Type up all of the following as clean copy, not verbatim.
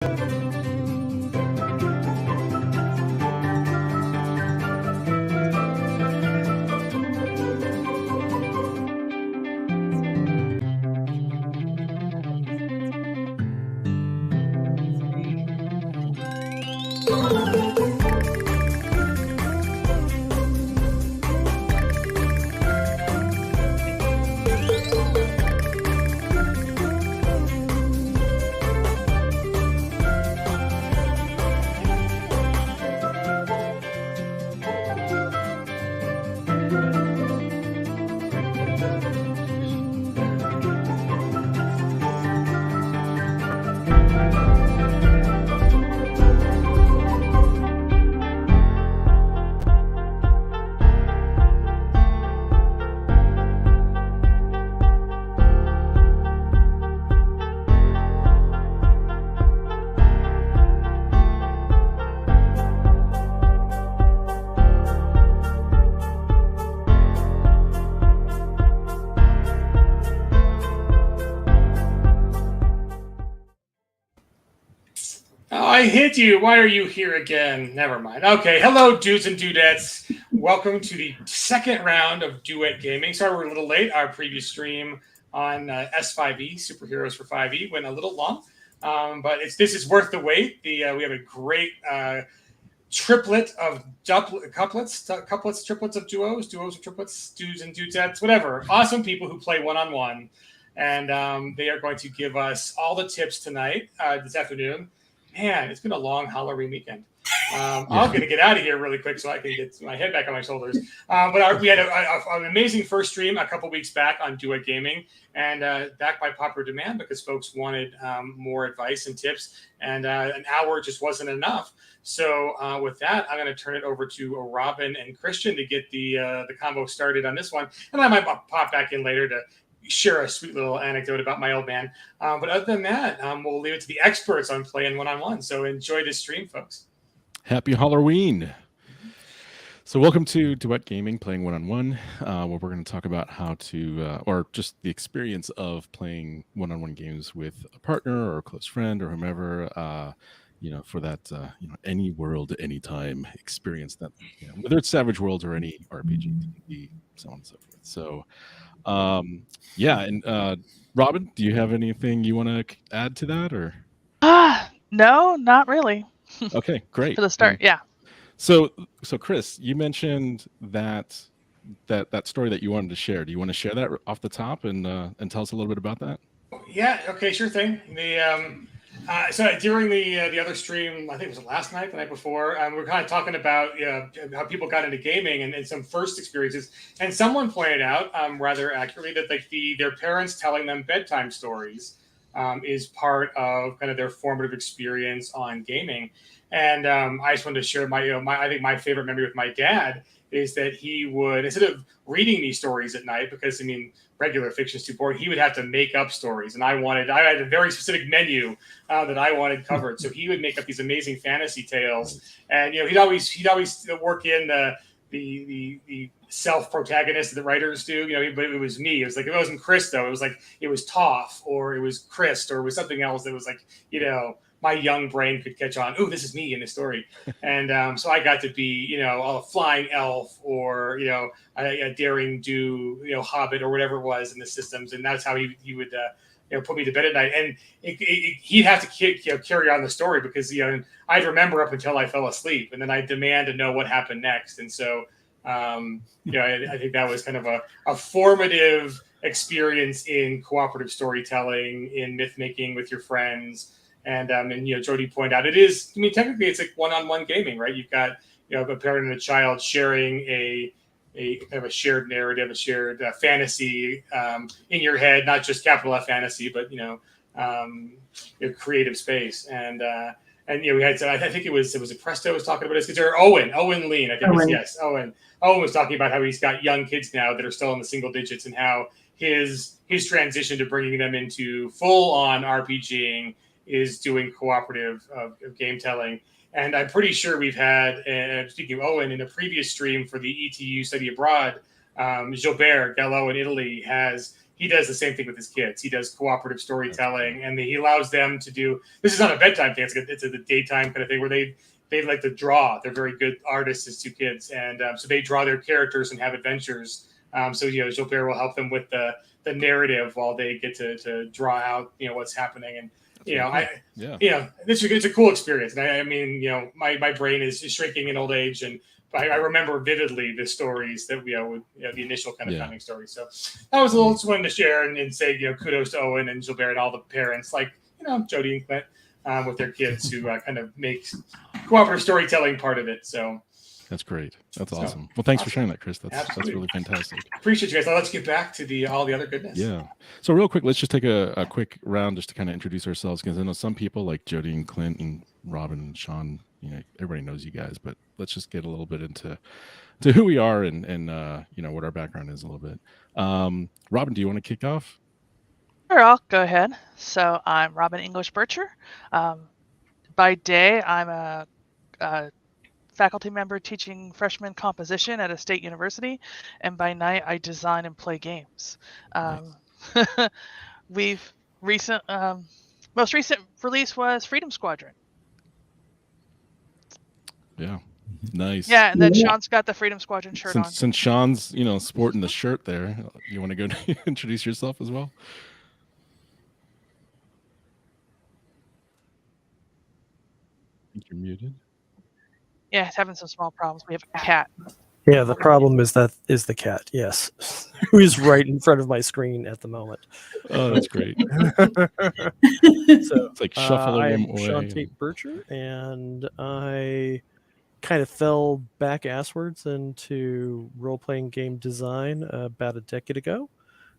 I hit you. Why are you here again? Never mind. Okay. Hello, dudes and dudettes. Welcome to the second round of Duet Gaming. Sorry we're a little late. Our previous stream on S5E, Superheroes for 5E, went a little long. But this is worth the wait. We have a great triplet of couplets, triplets of duos of triplets, dudes and dudettes, whatever. Awesome people who play one-on-one. And they are going to give us all the tips tonight, this afternoon. Man, it's been a long Halloween weekend. I'm going to get out of here really quick so I can get my head back on my shoulders. But we had an amazing first stream a couple weeks back on Duet Gaming, and back by popular demand because folks wanted more advice and tips, and an hour just wasn't enough. So with that, I'm going to turn it over to Robin and Christian to get the combo started on this one, and I might pop back in later to share a sweet little anecdote about my old man. But other than that, we'll leave it to the experts on playing one-on-one. So enjoy this stream, folks. Happy Halloween. So welcome to Duet Gaming, playing one-on-one, where we're going to talk about how to, or just the experience of playing one-on-one games with a partner or a close friend or whomever, for that, any world, anytime experience that, whether it's Savage Worlds or any RPG, D&D, so on and so forth. So, and Robin, do you have anything you want to add to that, or? No, not really. Okay, great. For the start, yeah. So Chris, you mentioned that story that you wanted to share. Do you want to share that off the top and tell us a little bit about that? Yeah. Okay. Sure thing. So during the other stream, I think it was last night, the night before, we were kind of talking about how people got into gaming and some first experiences. And someone pointed out rather accurately that their parents telling them bedtime stories is part of kind of their formative experience on gaming. And I just wanted to share I think my favorite memory with my dad is that he would, instead of reading these stories at night, because regular fiction is too boring, he would have to make up stories. And I had a very specific menu that I wanted covered. So he would make up these amazing fantasy tales. And, he'd always work in the self-protagonist that the writers do, but it was me. It was like, it wasn't Chris though. It was like, it was Toph, or it was Chris, or it was something else that was like, my young brain could catch on. Oh, this is me in the story. And so I got to be, a flying elf, or, a daring do, hobbit, or whatever it was in the systems. And that's how he would, put me to bed at night. And he'd have to carry on the story because, I'd remember up until I fell asleep, and then I'd demand to know what happened next. And so, I think that was kind of a formative experience in cooperative storytelling, in myth making with your friends. And Jodi pointed out, it is, technically it's like one-on-one gaming, right? You've got, a parent and a child sharing a kind of a shared narrative, a shared fantasy in your head, not just capital F fantasy, but, creative space. And we had, I think it was Presto was talking about this, because Owen Lean, I think Owen was talking about how he's got young kids now that are still in the single digits, and how his transition to bringing them into full-on RPGing is doing cooperative game telling. And I'm pretty sure we've had, speaking of Owen, in a previous stream for the ETU study abroad, Gilbert Gallo in Italy has he does the same thing with his kids. He does cooperative storytelling, and he allows them to do. This is not a bedtime thing; it's a daytime kind of thing where they like to draw. They're very good artists, his two kids, and so they draw their characters and have adventures. So Gilbert will help them with the narrative while they get to draw out what's happening. And it's a cool experience. And I mean, my brain is shrinking in old age, and I remember vividly the stories that the initial kind of founding stories. So that was a little just wanted to share and say kudos to Owen and Gilbert and all the parents like Jodi and Clint with their kids who kind of make cooperative storytelling part of it. So that's great. That's awesome. Well, thanks for sharing that, Chris. That's really fantastic. Appreciate you guys. Now let's get back to all the other goodness. Yeah. So real quick, let's just take a quick round just to kind of introduce ourselves, because I know some people like Jodi and Clint and Robin and Sean, everybody knows you guys, but let's just get a little bit into who we are and what our background is a little bit. Robin, do you want to kick off? Sure, I'll go ahead. So I'm Robin English Bircher. By day, I'm a faculty member teaching freshman composition at a state university, and by night I design and play games. Nice. Most recent release was Freedom Squadron. Yeah, nice. Yeah, and then Sean's got the Freedom Squadron shirt on. Since Sean's sporting the shirt there, you want to go introduce yourself as well? I think you're muted. Yeah, it's having some small problems. We have a cat. Yeah, the problem is the cat, yes, who is right in front of my screen at the moment. Oh, that's great. So it's like shuffling I'm away. Sean Tate Bircher, and I kind of fell back asswards into role-playing game design about a decade ago.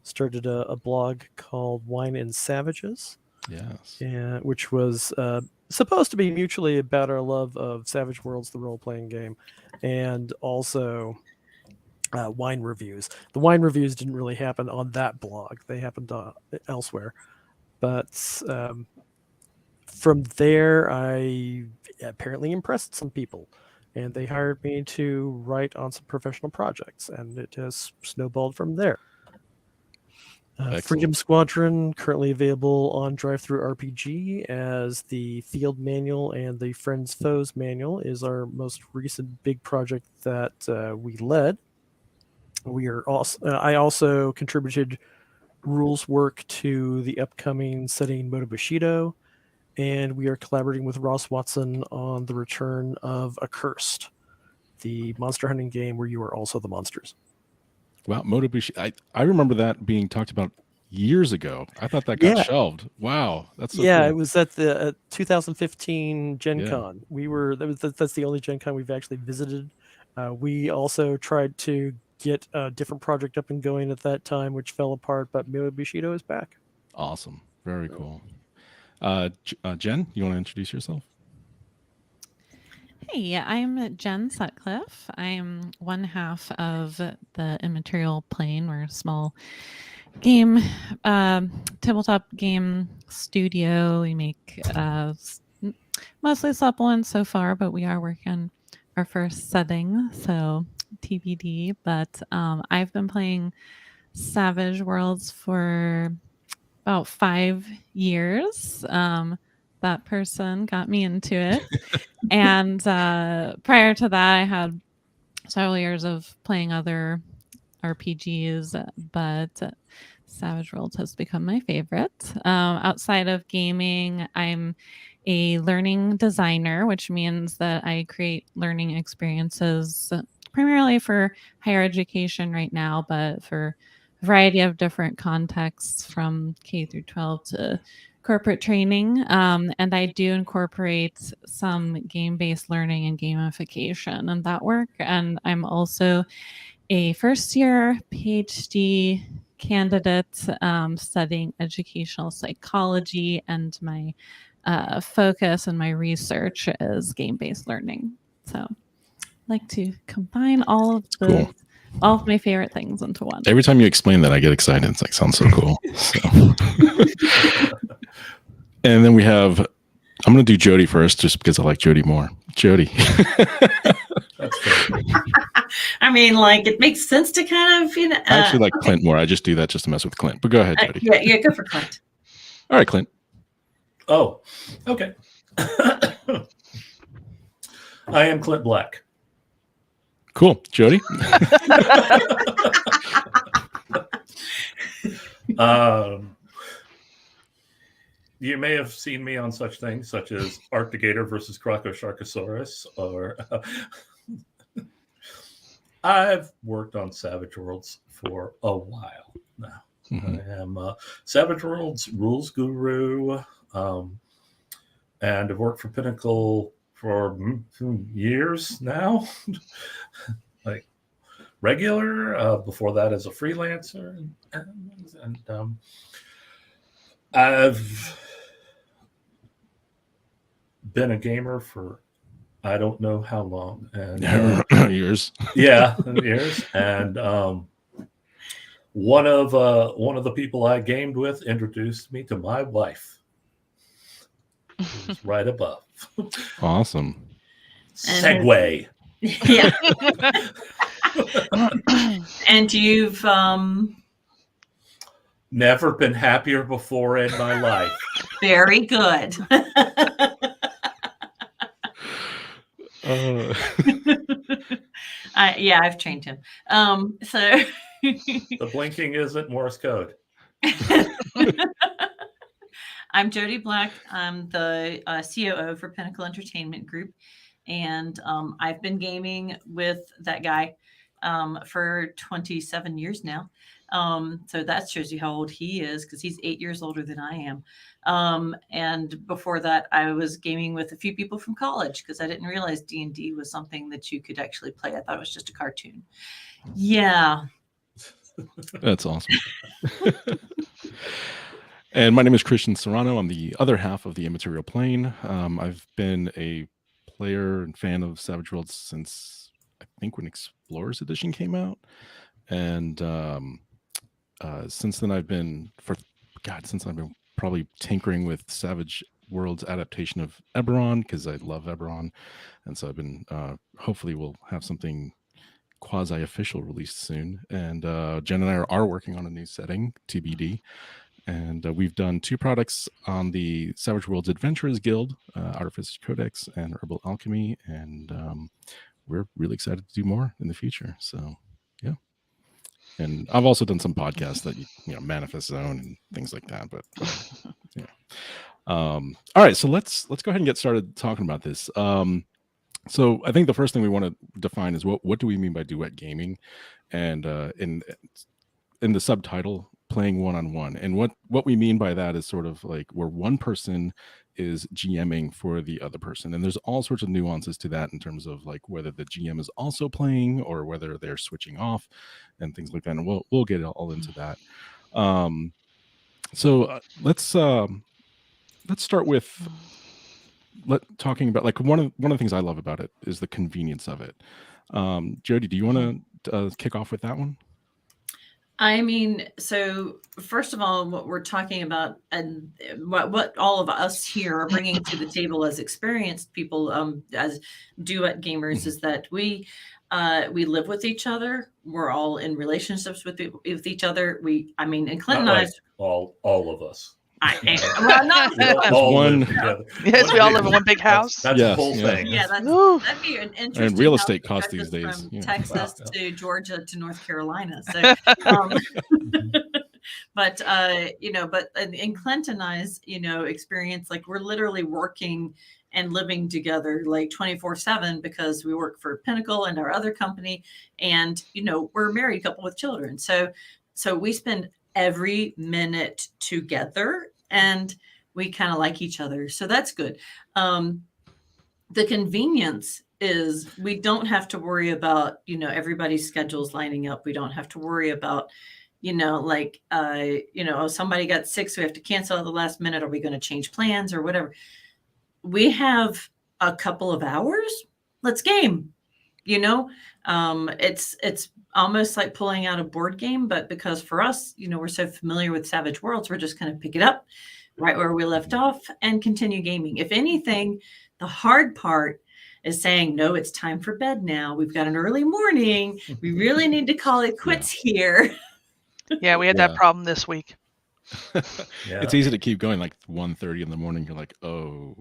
Started a blog called Wine and Savages. Yes. Which was supposed to be mutually about our love of Savage Worlds, the role-playing game, and also wine reviews. The wine reviews didn't really happen on that blog. They happened elsewhere. But from there, I apparently impressed some people, and they hired me to write on some professional projects, and it has snowballed from there. Freedom Squadron, currently available on DriveThru RPG as the field manual, and the Friends Foes manual is our most recent big project that we led. I also contributed rules work to the upcoming setting Moto Bushido, and we are collaborating with Ross Watson on the return of Accursed, the monster hunting game where you are also the monsters. Wow, Moto Bushido. I remember that being talked about years ago. I thought that got shelved. Wow, that's so cool. It was at the 2015 Gen Con. That's the only Gen Con we've actually visited. We also tried to get a different project up and going at that time, which fell apart, but Moto Bushido is back. Awesome. Very cool. Jen, you want to introduce yourself? Hey, I'm Jen Sutcliffe. I'm one half of the Immaterial Plane. We're a small game, tabletop game studio. We make mostly supplements so far, but we are working on our first setting, so TBD. But I've been playing Savage Worlds for about 5 years. That person got me into it. And prior to that, I had several years of playing other RPGs, but Savage Worlds has become my favorite. Outside of gaming, I'm a learning designer, which means that I create learning experiences primarily for higher education right now, but for a variety of different contexts from K through 12 to corporate training. And I do incorporate some game-based learning and gamification in that work. And I'm also a first-year PhD candidate studying educational psychology, and my focus and my research is game-based learning. So I like to combine all of my favorite things into one. Every time you explain that, I get excited. It's like, sounds so cool. And then we have, I'm going to do Jodi first, just because I like Jodi more. Jodi. That's I mean, like, it makes sense to kind of, I actually like Clint more. I just do that just to mess with Clint. But go ahead, Jodi. yeah, go for Clint. All right, Clint. Oh, okay. I am Clint Black. Cool. Jodi? You may have seen me on such things such as Arctigator versus Crocosharkosaurus, or I've worked on Savage Worlds for a while now. I am Savage Worlds rules guru, and I've worked for Pinnacle for years now, like regular. Before that, as a freelancer, and I've been a gamer for I don't know how long, and Years. Yeah, years. And one of the people I gamed with introduced me to my wife, who's right above. Awesome. Segue. Yeah. And you've Never been happier before in my life. very good. Yeah, I've trained him. So The blinking isn't Morse code. I'm Jodi Black. I'm the COO for Pinnacle Entertainment Group, and I've been gaming with that guy for 27 years now. So that shows you how old he is, because he's 8 years older than I am. And before that, I was gaming with a few people from college, because I didn't realize D&D was something that you could actually play. I thought it was just a cartoon. Yeah. That's awesome. And my name is Christian Serrano. I'm the other half of the Immaterial Plane. I've been a player and fan of Savage Worlds since I think when Explorers Edition came out. And since then I've been probably tinkering with Savage Worlds adaptation of Eberron, because I love Eberron. And so I've been hopefully we'll have something quasi-official released soon. And Jen and I are working on a new setting, TBD. And we've done 2 products on the Savage Worlds Adventurers Guild, Artificer's Codex and Herbal Alchemy. And we're really excited to do more in the future. So, yeah. And I've also done some podcasts that, Manifest Zone and things like that. But, yeah. All right. So let's go ahead and get started talking about this. So I think the first thing we want to define is what do we mean by duet gaming? And in the subtitle, playing one-on-one. And what we mean by that is sort of like where one person is GMing for the other person. And there's all sorts of nuances to that in terms of like whether the GM is also playing or whether they're switching off and things like that. And we'll get all into that. So let's start with talking about like one of the things I love about it is the convenience of it. Jodi, do you want to kick off with that one? I mean, so first of all, what we're talking about and what all of us here are bringing to the table as experienced people, as duet gamers, is that we live with each other. We're all in relationships with each other. And Clint and I, all of us. well, not one. Yes, we all live in one big house. That's Yes, a whole yeah. thing. yeah, that'd be an interesting. And real house estate to costs stretch these us days. from Yeah. Texas Wow. to Georgia to North Carolina. So, but in Clint and I's experience, like we're literally working and living together like 24/7 because we work for Pinnacle and our other company, and we're a married couple with children. So we spend every minute together, and we kind of like each other. So that's good. The convenience is we don't have to worry about, everybody's schedules lining up. We don't have to worry about, somebody got sick, so we have to cancel at the last minute. Are we going to change plans or whatever? We have a couple of hours. Let's game. It's almost like pulling out a board game, but because for us, we're so familiar with Savage Worlds, we're just going to pick it up right where we left off and continue gaming. If anything, the hard part is saying, no, it's time for bed now. We've got an early morning. We really need to call it quits here. Yeah, we had Yeah. that problem this week. Yeah. It's easy to keep going like 1:30 in the morning. You're like, oh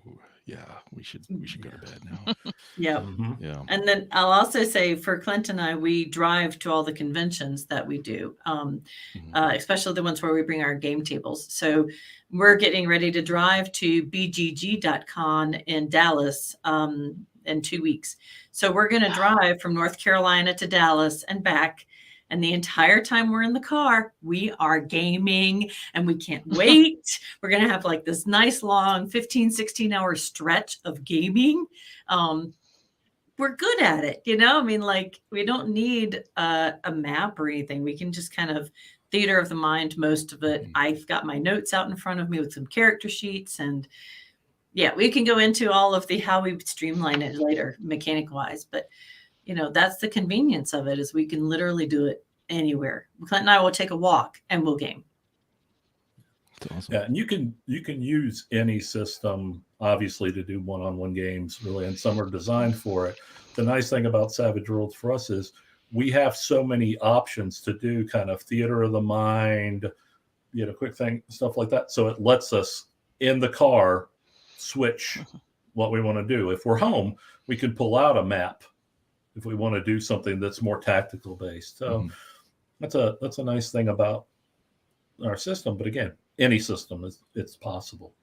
yeah, we should go to bed now. Yeah. Mhm. Yeah. And then I'll also say for Clint and I, we drive to all the conventions that we do, Mhm. especially the ones where we bring our game tables. So we're getting ready to drive to BGG.con in Dallas in 2 weeks. So we're going to drive from North Carolina to Dallas and back. And the entire time we're in the car, we are gaming and we can't wait. We're going to have like this nice long 15, 16-hour stretch of gaming. We're good at it, you know? I mean, like, we don't need a map or anything. We can just kind of theater of the mind most of it. Mhm. I've got my notes out in front of me with some character sheets, and yeah, we can go into all of the how we streamline it later, mechanic wise. But you know, that's the convenience of it, is we can literally do it anywhere. Clint and I will take a walk and we'll game. It's awesome. Yeah, and you can use any system, obviously, to do one-on-one games, really, and some are designed for it. The nice thing about Savage Worlds for us is we have so many options to do kind of theater of the mind, you know, quick thing, stuff like that. So it lets us in the car switch what we want to do. If we're home, we can pull out a map if we want to do something that's more tactical based. So Mhm. that's a nice thing about our system. But again, any system it's possible.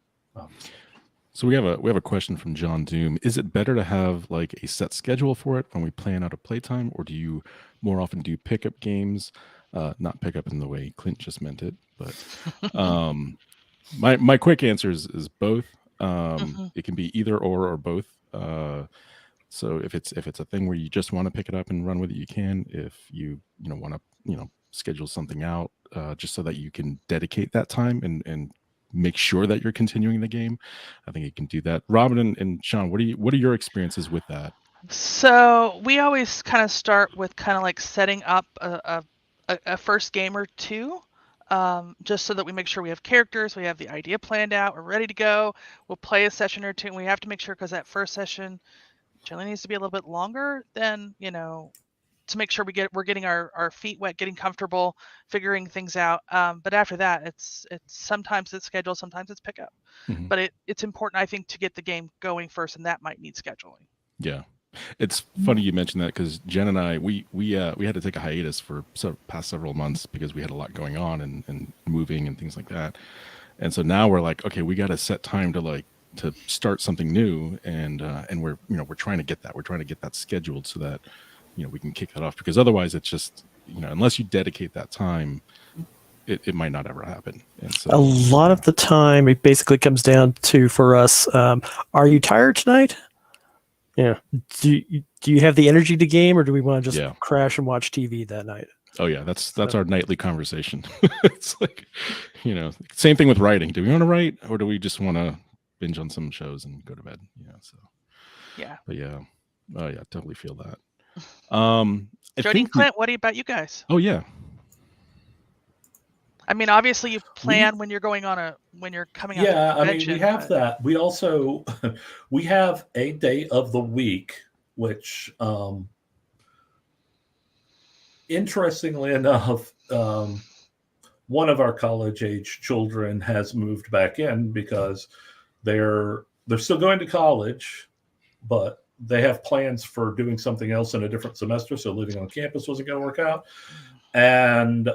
So we have a question from John Doom. Is it better to have like a set schedule for it when we plan out a playtime, or do you more often do pickup games? Not pickup in the way Clint just meant it, but my quick answer is both. It can be either or both. So if it's a thing where you just want to pick it up and run with it, you can. If you want to schedule something out just so that you can dedicate that time and make sure that you're continuing the game, I think you can do that. Robin and Sean, what are your experiences with that? So we always kind of start with kind of like setting up a first game or two, just so that we make sure we have characters, we have the idea planned out, we're ready to go. We'll play a session or two, and we have to make sure, because that first session generally needs to be a little bit longer than, to make sure we're getting our feet wet, getting comfortable, figuring things out. But after that, it's sometimes it's scheduled, sometimes it's pickup. Mhm. But it's important, I think, to get the game going first, and that might need scheduling. Yeah. It's funny you mentioned that, because Jen and I, we had to take a hiatus for past several months because we had a lot going on and moving and things like that. And so now we're like, okay, we got to set time to start something new, and we're trying to get that scheduled so that we can kick that off, because otherwise it's just unless you dedicate that time, it might not ever happen. And so A lot of the time, it basically comes down to, for us, are you tired tonight? Yeah. Do you have the energy to game, or do we want to just crash and watch TV that night? Oh yeah, that's our nightly conversation. It's like, same thing with writing. Do we want to write, or do we just want to binge on some shows and go to bed? So Yeah. But yeah, oh yeah, totally feel that. Jodi and Clint, what about you guys? Oh yeah. I mean, obviously you plan when you're coming out. Yeah, I mean, we have that. We also we have a day of the week, which interestingly enough, one of our college-age children has moved back in because they're still going to college, but they have plans for doing something else in a different semester. So living on campus wasn't going to work out. And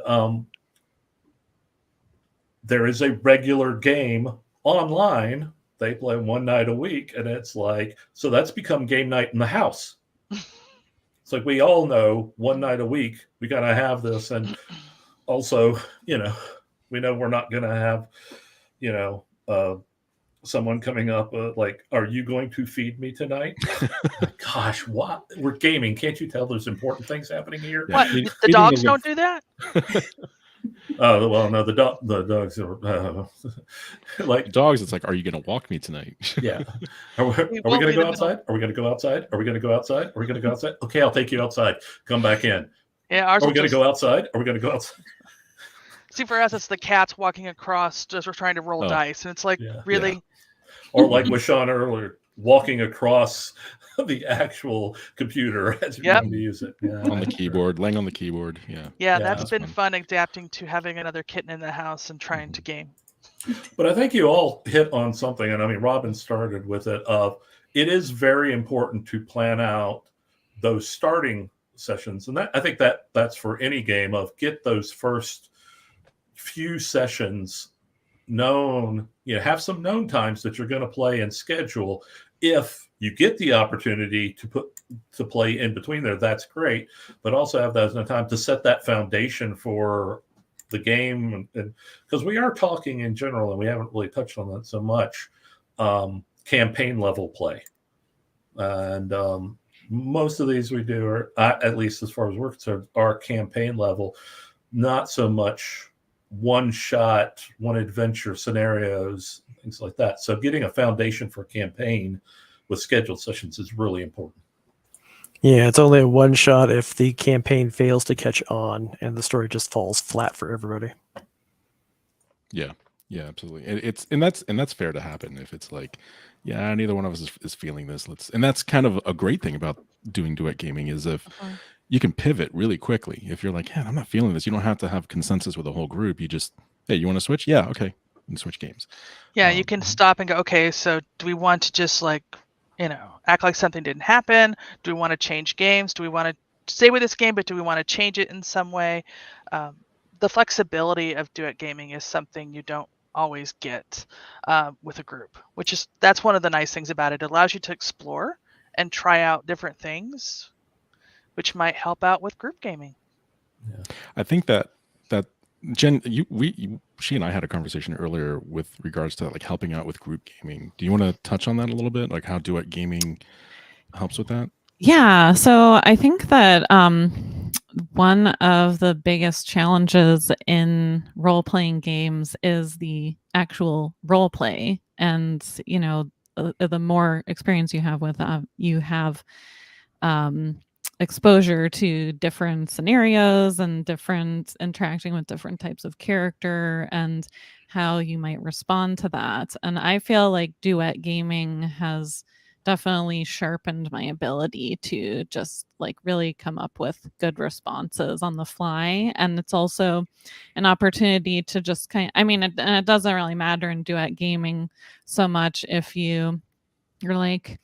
there is a regular game online. They play one night a week, and it's like, so that's become game night in the house. It's like, we all know one night a week, we got to have this. And also, we know we're not going to have, someone coming up like, are you going to feed me tonight? Gosh, what? We're gaming. Can't you tell there's important things happening here? What? The dogs don't do that? Oh, well, no, the dogs are like dogs. It's like, are you going to walk me tonight? Yeah. Are we going to go outside? Are we going to go outside? Are we going to go outside? Are we going to go outside? Okay, I'll take you outside. Come back in. Yeah. Are we going to go outside? Are we going to go outside? See, for us, it's the cats walking across just we're trying to roll dice. And it's like, really? Or like with Sean earlier, walking across the actual computer as you're Yep. going to use it. Yeah, On the keyboard, laying on the keyboard. Yeah. Yeah, Yeah. that's That's been fun. fun adapting to having another kitten in the house and trying to game. But I think you all hit on something, and I mean, Robin started with it. It is very important to plan out those starting sessions, and I think that's for any game. Of get those first few sessions known. Have some known times that you're going to play and schedule. If you get the opportunity to play in between there, that's great. But also have those time to set that foundation for the game, and because we are talking in general, and we haven't really touched on that so much, campaign level play, and most of these we do are, at least as far as we're concerned, are campaign level, not so much one shot, one adventure scenarios, things like that. So getting a foundation for campaign with scheduled sessions is really important. Yeah, it's only a one shot if the campaign fails to catch on and the story just falls flat for everybody. Yeah, absolutely. And that's fair to happen if it's like, yeah, neither one of us is feeling this. And that's kind of a great thing about doing duet gaming is if you can pivot really quickly. If you're like, yeah, I'm not feeling this, you don't have to have consensus with the whole group. You just, hey, you want to switch? Yeah, okay, and switch games. Yeah, you can stop and go, okay, so do we want to just act like something didn't happen? Do we want to change games? Do we want to stay with this game, but do we want to change it in some way? The flexibility of duet gaming is something you don't always get with a group, that's one of the nice things about it. It allows you to explore and try out different things, which might help out with group gaming. Yeah. I think that Jen, she and I had a conversation earlier with regards to like helping out with group gaming. Do you want to touch on that a little bit, like how duet gaming helps with that? Yeah, so I think that one of the biggest challenges in role-playing games is the actual role play, and the more experience you have with exposure to different scenarios and different interacting with different types of character and how you might respond to that. And I feel like duet gaming has definitely sharpened my ability to just like really come up with good responses on the fly. And it's also an opportunity to just it doesn't really matter in duet gaming so much if you're like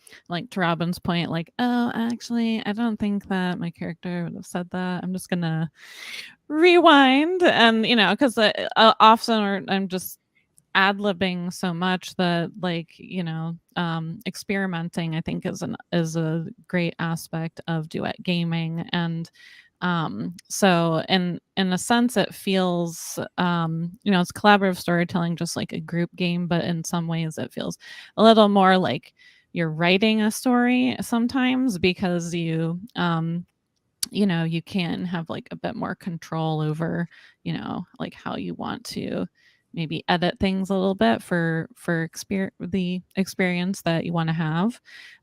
to Robin's point, like, oh, actually, I don't think that my character would have said that. I'm just gonna rewind, and because often I'm just ad-libbing so much that experimenting I think is a great aspect of duet gaming. And so in a sense it feels it's collaborative storytelling just like a group game, but in some ways it feels a little more like you're writing a story sometimes, because you can have like a bit more control over like how you want to maybe edit things a little bit for the experience that you want to have.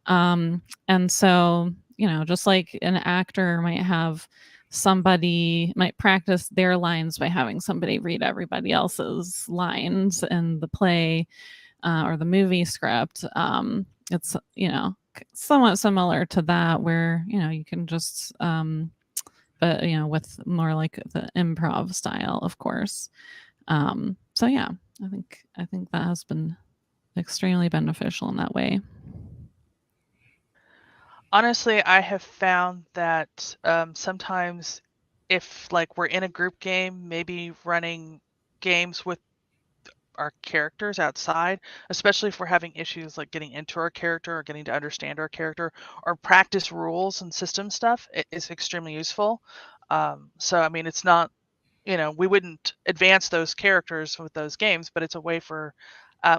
And so just like an actor might practice their lines by having somebody read everybody else's lines in the play or the movie script. It's somewhat similar to that, where you can just but with more like the improv style, of course. So yeah, I think that has been extremely beneficial in that way. Honestly, I have found that sometimes if like we're in a group game, maybe running games with our characters outside, especially if we're having issues like getting into our character or getting to understand our character or practice rules and system stuff, it is extremely useful. So I mean, it's not, we wouldn't advance those characters with those games, but it's a way for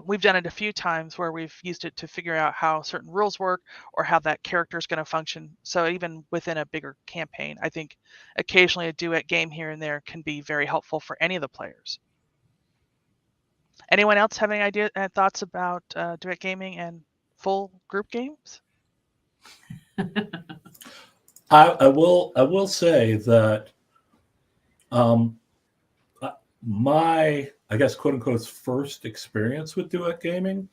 we've done it a few times where we've used it to figure out how certain rules work or how that character is going to function. So even within a bigger campaign, I think occasionally a duet game here and there can be very helpful for any of the players. Anyone else have any thoughts about duet gaming and full group games? I will say that my, I guess, quote unquote, first experience with duet gaming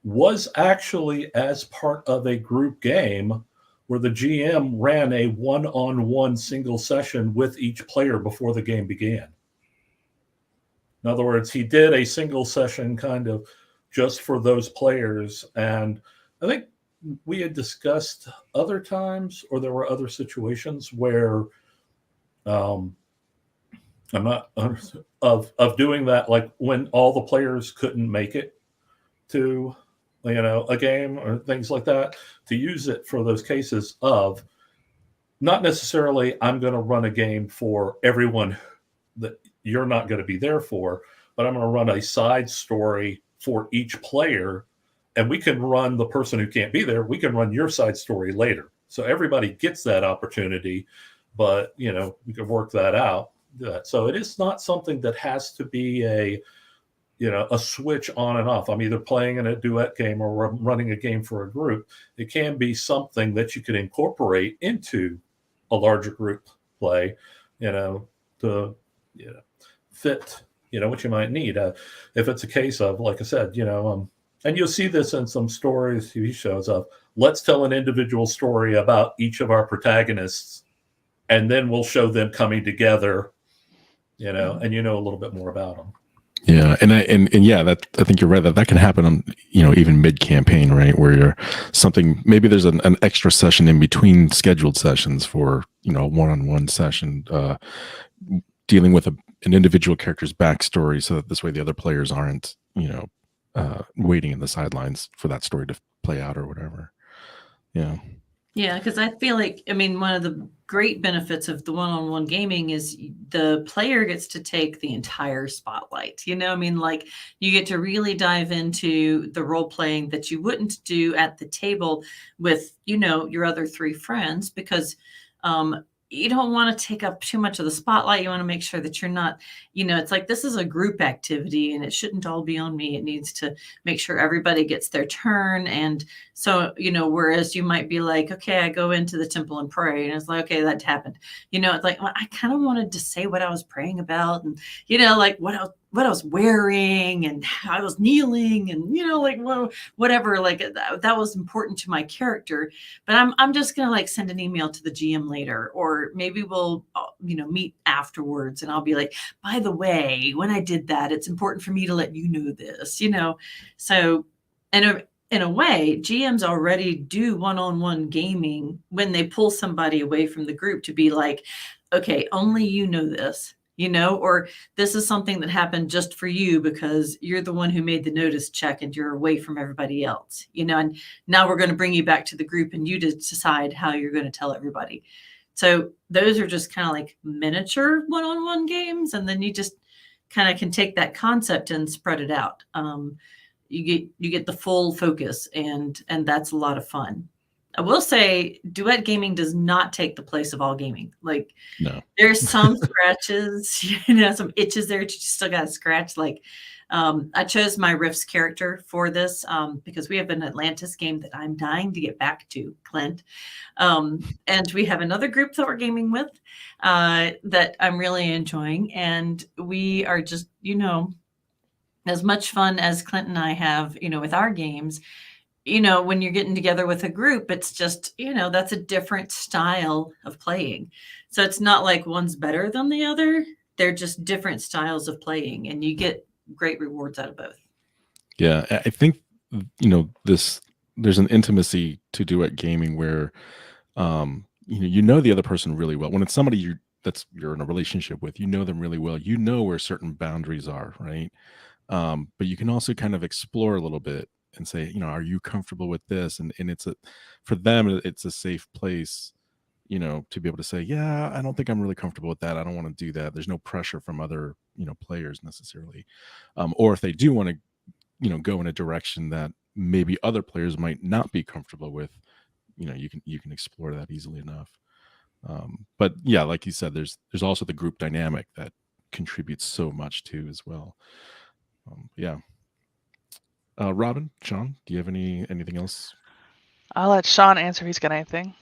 was actually as part of a group game where the GM ran a one-on-one single session with each player before the game began. In other words, he did a single session kind of just for those players. And I think we had discussed other times, or there were other situations where I'm not of doing that, like when all the players couldn't make it to a game or things like that, to use it for those cases of not necessarily I'm going to run a game for everyone that you're not going to be there for, but I'm going to run a side story for each player, and we can run the person who can't be there. We can run your side story later. So everybody gets that opportunity, but we can work that out. So it is not something that has to be a switch on and off. I'm either playing in a duet game or running a game for a group. It can be something that you can incorporate into a larger group play, to fit, what you might need. If it's a case of, like I said, and you'll see this in some stories, TV shows of, let's tell an individual story about each of our protagonists, and then we'll show them coming together, and a little bit more about them. Yeah, and yeah, that I think you're right that can happen on even mid campaign, right? Where you're maybe there's an extra session in between scheduled sessions for a one-on-one session, dealing with an individual character's backstory, so that this way the other players aren't waiting in the sidelines for that story to play out or whatever. Yeah, because I feel like, one of the great benefits of the one-on-one gaming is the player gets to take the entire spotlight. Like you get to really dive into the role playing that you wouldn't do at the table with, your other three friends, because you don't want to take up too much of the spotlight. You want to make sure that you're not, it's like this is a group activity and it shouldn't all be on me. It needs to make sure everybody gets their turn. And so, whereas you might be like, okay, I go into the temple and pray, and it's like, okay, that happened. It's like, well, I kind of wanted to say what I was praying about, and, like what I was wearing and how I was kneeling, and, like, well, whatever, like that was important to my character, but I'm just going to like send an email to the GM later, or maybe we'll, meet afterwards, and I'll be like, by the way, when I did that, it's important for me to let you know this, so, in a way, GMs already do one-on-one gaming when they pull somebody away from the group to be like, okay, only you know this, or this is something that happened just for you because you're the one who made the notice check and you're away from everybody else, and now we're going to bring you back to the group and you decide how you're going to tell everybody. So those are just kind of like miniature one-on-one games. And then you just kind of can take that concept and spread it out. You get the full focus, and that's a lot of fun. I will say duet gaming does not take the place of all gaming. Like, no, there's some scratches, some itches there that you still got to scratch. Like, I chose my Rifts character for this because we have an Atlantis game that I'm dying to get back to, Clint. And we have another group that we're gaming with that I'm really enjoying. And we are just, as much fun as Clint and I have, with our games, when you're getting together with a group, it's just, that's a different style of playing. So it's not like one's better than the other. They're just different styles of playing, and you get great rewards out of both. Yeah, I think, there's an intimacy to duet gaming where, the other person really well. When it's somebody you're in a relationship with, them really well. Where certain boundaries are, right? But you can also kind of explore a little bit and say, are you comfortable with this? And for them, it's a safe place, to be able to say, yeah, I don't think I'm really comfortable with that. I don't want to do that. There's no pressure from other, players necessarily. Or if they do want to, go in a direction that maybe other players might not be comfortable with, you can explore that easily enough. But yeah, like you said, there's also the group dynamic that contributes so much too as well. Yeah. Robin, Sean, do you have anything else? I'll let Sean answer if he's got anything.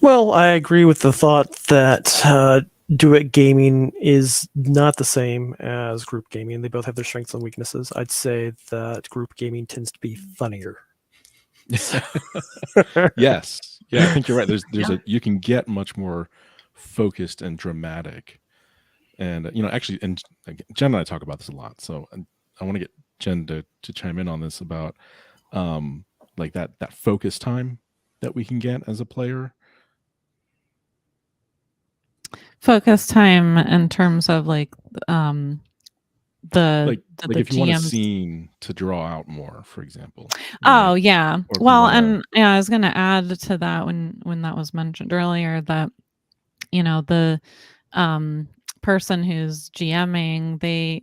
Well, I agree with the thought that duet gaming is not the same as group gaming. They both have their strengths and weaknesses. I'd say that group gaming tends to be funnier. Yes. Yeah, I think you're right. There's Yeah. you can get much more focused and dramatic. And actually, and Jen and I talk about this a lot. So I want to get Jen to chime in on this about like that focus time that we can get as a player. Focus time in terms of like the if you want a GMs. scene to draw out more, for example. Oh yeah. Or Well, and yeah, I was going to add to that when that was mentioned earlier that the person who's GMing, they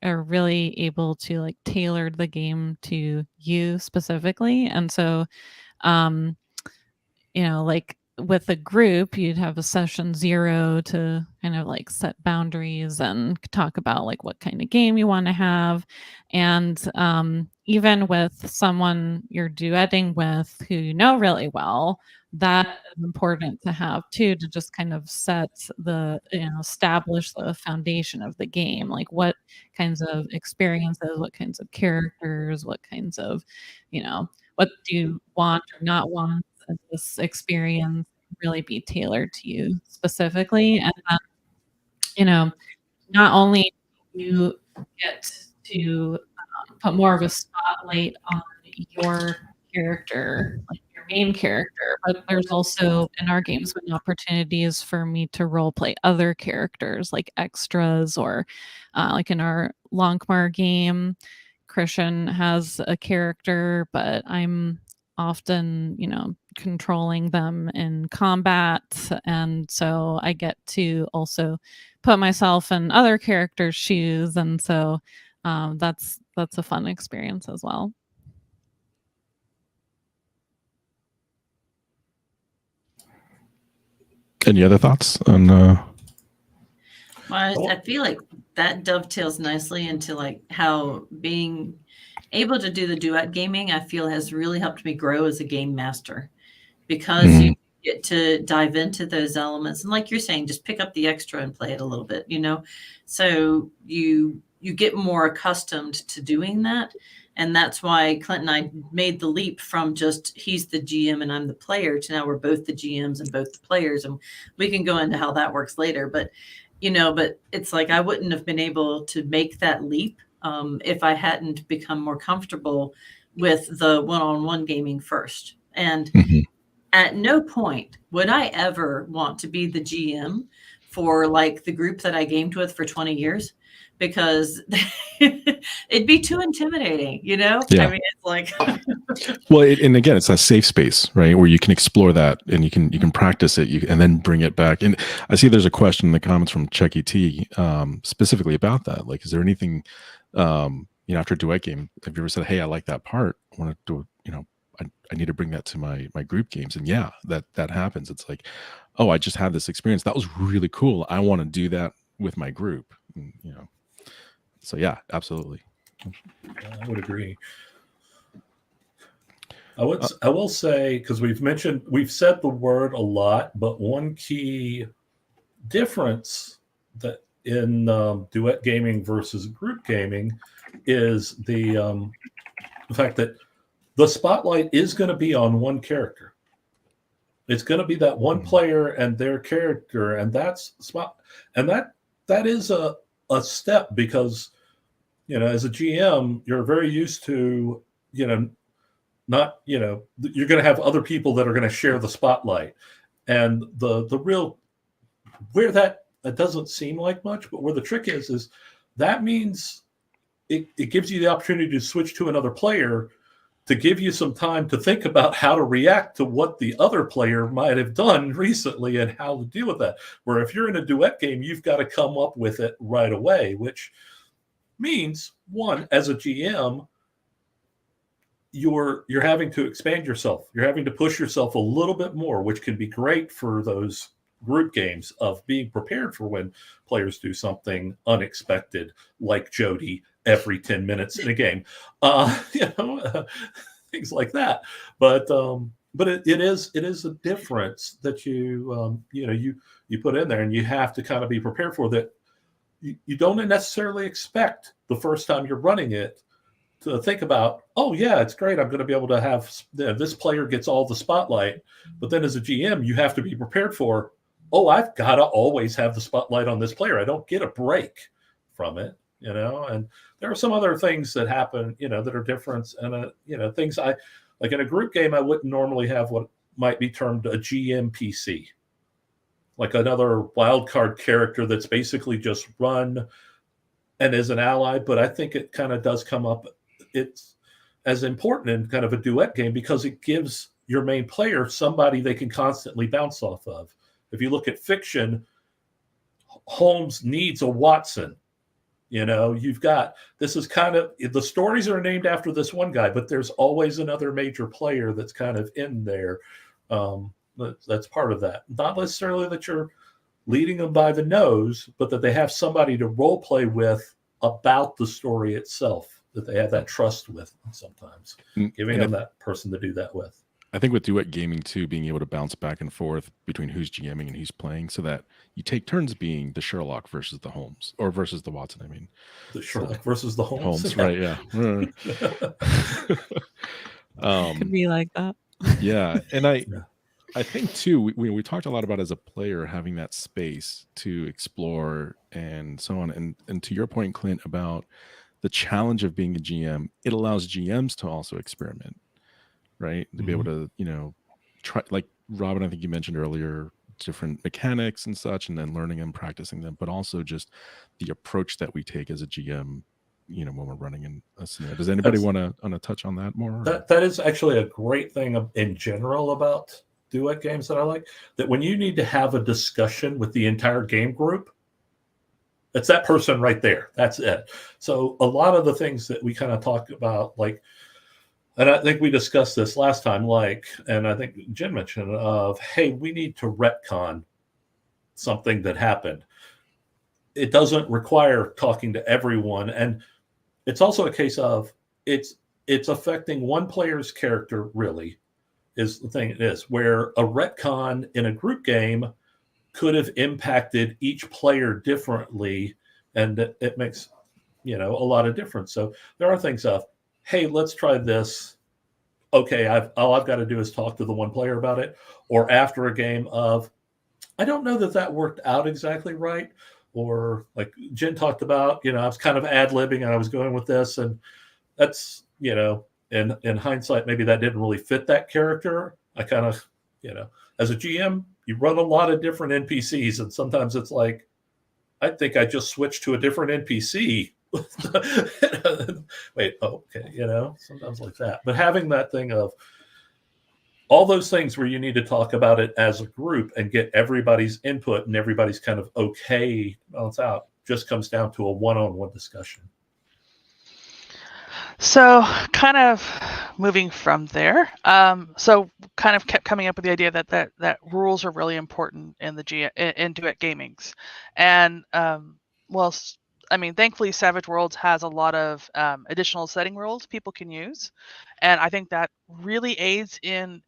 are really able to like tailor the game to you specifically, and so like with a group, you'd have a session 0 to kind of like set boundaries and talk about like what kind of game you want to have. And even with someone you're duetting with who you know really well, that is important to have too, to just kind of set the, establish the foundation of the game. Like what kinds of experiences, what kinds of characters, what kinds of, what do you want or not want this experience really be tailored to you specifically. And then, not only do you get to put more of a spotlight on your character, like your main character, but there's also in our games been opportunities for me to role play other characters like extras, or like in our Longmar game, Christian has a character, but I'm often, controlling them in combat. And so I get to also put myself in other characters' shoes. And so that's a fun experience as well. Any other thoughts on Well, I feel like that dovetails nicely into like how being able to do the duet gaming, I feel, has really helped me grow as a game master, because you get to dive into those elements, and like you're saying, just pick up the extra and play it a little bit, so you get more accustomed to doing that. And that's why Clint and I made the leap from just he's the GM and I'm the player to now we're both the GMs and both the players, and we can go into how that works later. But but it's like I wouldn't have been able to make that leap if I hadn't become more comfortable with the one-on-one gaming first. And at no point would I ever want to be the GM for like the group that I gamed with for 20 years, because it'd be too intimidating, Yeah. I mean, it's like well, and again, it's a safe space, right, where you can explore that and you can practice it, and then bring it back. And I see there's a question in the comments from Chucky T specifically about that. Like, is there anything after a duet game, have you ever said, hey, I like that part, I want to do I need to bring that to my group games? And yeah, that happens. It's like, oh, I just had this experience that was really cool, I want to do that with my group. And, so yeah, absolutely. I would agree. I will say, because we've said the word a lot, but one key difference that in duet gaming versus group gaming is the fact that the spotlight is going to be on one character. It's going to be that one player and their character, and that is a step, because as a GM, you're very used to not you're going to have other people that are going to share the spotlight, and the real where that doesn't seem like much, but where the trick is that means it gives you the opportunity to switch to another player, to give you some time to think about how to react to what the other player might have done recently and how to deal with that. Where if you're in a duet game, you've got to come up with it right away, which means, one, as a GM, you're having to expand yourself. You're having to push yourself a little bit more, which can be great for those group games of being prepared for when players do something unexpected, like Jodi every 10 minutes in a game, things like that. But but it is a difference that you put in there, and you have to kind of be prepared for that. You don't necessarily expect the first time you're running it to think about, oh yeah, it's great, I'm going to be able to have this player gets all the spotlight. But then as a GM, you have to be prepared for, oh, I've got to always have the spotlight on this player. I don't get a break from it, and there are some other things that happen, that are different. And things I like in a group game, I wouldn't normally have what might be termed a GM PC, like another wild card character that's basically just run and is an ally. But I think it kind of does come up. It's as important in kind of a duet game because it gives your main player somebody they can constantly bounce off of. If you look at fiction, Holmes needs a Watson. You've got, this is kind of, the stories are named after this one guy, but there's always another major player that's kind of in there. That's part of that. Not necessarily that you're leading them by the nose, but that they have somebody to role play with about the story itself, that they have that trust with sometimes, giving them that person to do that with. I think with duet gaming too, being able to bounce back and forth between who's GMing and who's playing, so that you take turns being the Sherlock versus the Holmes, or versus the Watson. I mean, the Sherlock versus the Holmes. Right? Yeah. Could be like that. Yeah, and I think too, we talked a lot about as a player having that space to explore and so on. And to your point, Clint, about the challenge of being a GM, it allows GMs to also experiment, right? To be able to, try, like Robin, I think you mentioned earlier, different mechanics and such, and then learning and practicing them, but also just the approach that we take as a GM, when we're running in a scenario. Does anybody want to touch on that more? That is actually a great thing in general about duet games that I like, that when you need to have a discussion with the entire game group, it's that person right there. That's it. So a lot of the things that we kind of talk about, like, and I think we discussed this last time, and I think Jen mentioned of, hey, we need to retcon something that happened. It doesn't require talking to everyone. And it's also a case of it's affecting one player's character, really, is the thing it is, where a retcon in a group game could have impacted each player differently, and it makes a lot of difference. So there are things of, hey, let's try this. Okay, all I've got to do is talk to the one player about it. Or after a game of, I don't know that worked out exactly right. Or like Jen talked about, I was kind of ad-libbing and I was going with this, and that's in hindsight, maybe that didn't really fit that character. I kind of, as a GM, you run a lot of different NPCs, and sometimes it's like, I think I just switched to a different NPC. Wait, okay, sometimes like that. But having that thing of all those things where you need to talk about it as a group and get everybody's input and everybody's kind of okay, balance out, just comes down to a one-on-one discussion. So kind of moving from there, so kind of kept coming up with the idea that rules are really important in in duet gamings. And thankfully Savage Worlds has a lot of additional setting rules people can use. And I think that really aids in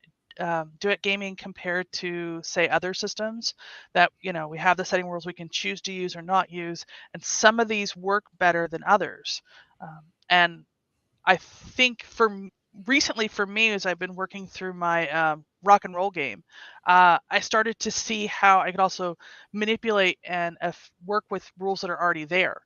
duet gaming compared to, say, other systems that, we have the setting rules we can choose to use or not use. And some of these work better than others. And I think recently for me, as I've been working through my rock and roll game, I started to see how I could also manipulate and work with rules that are already there,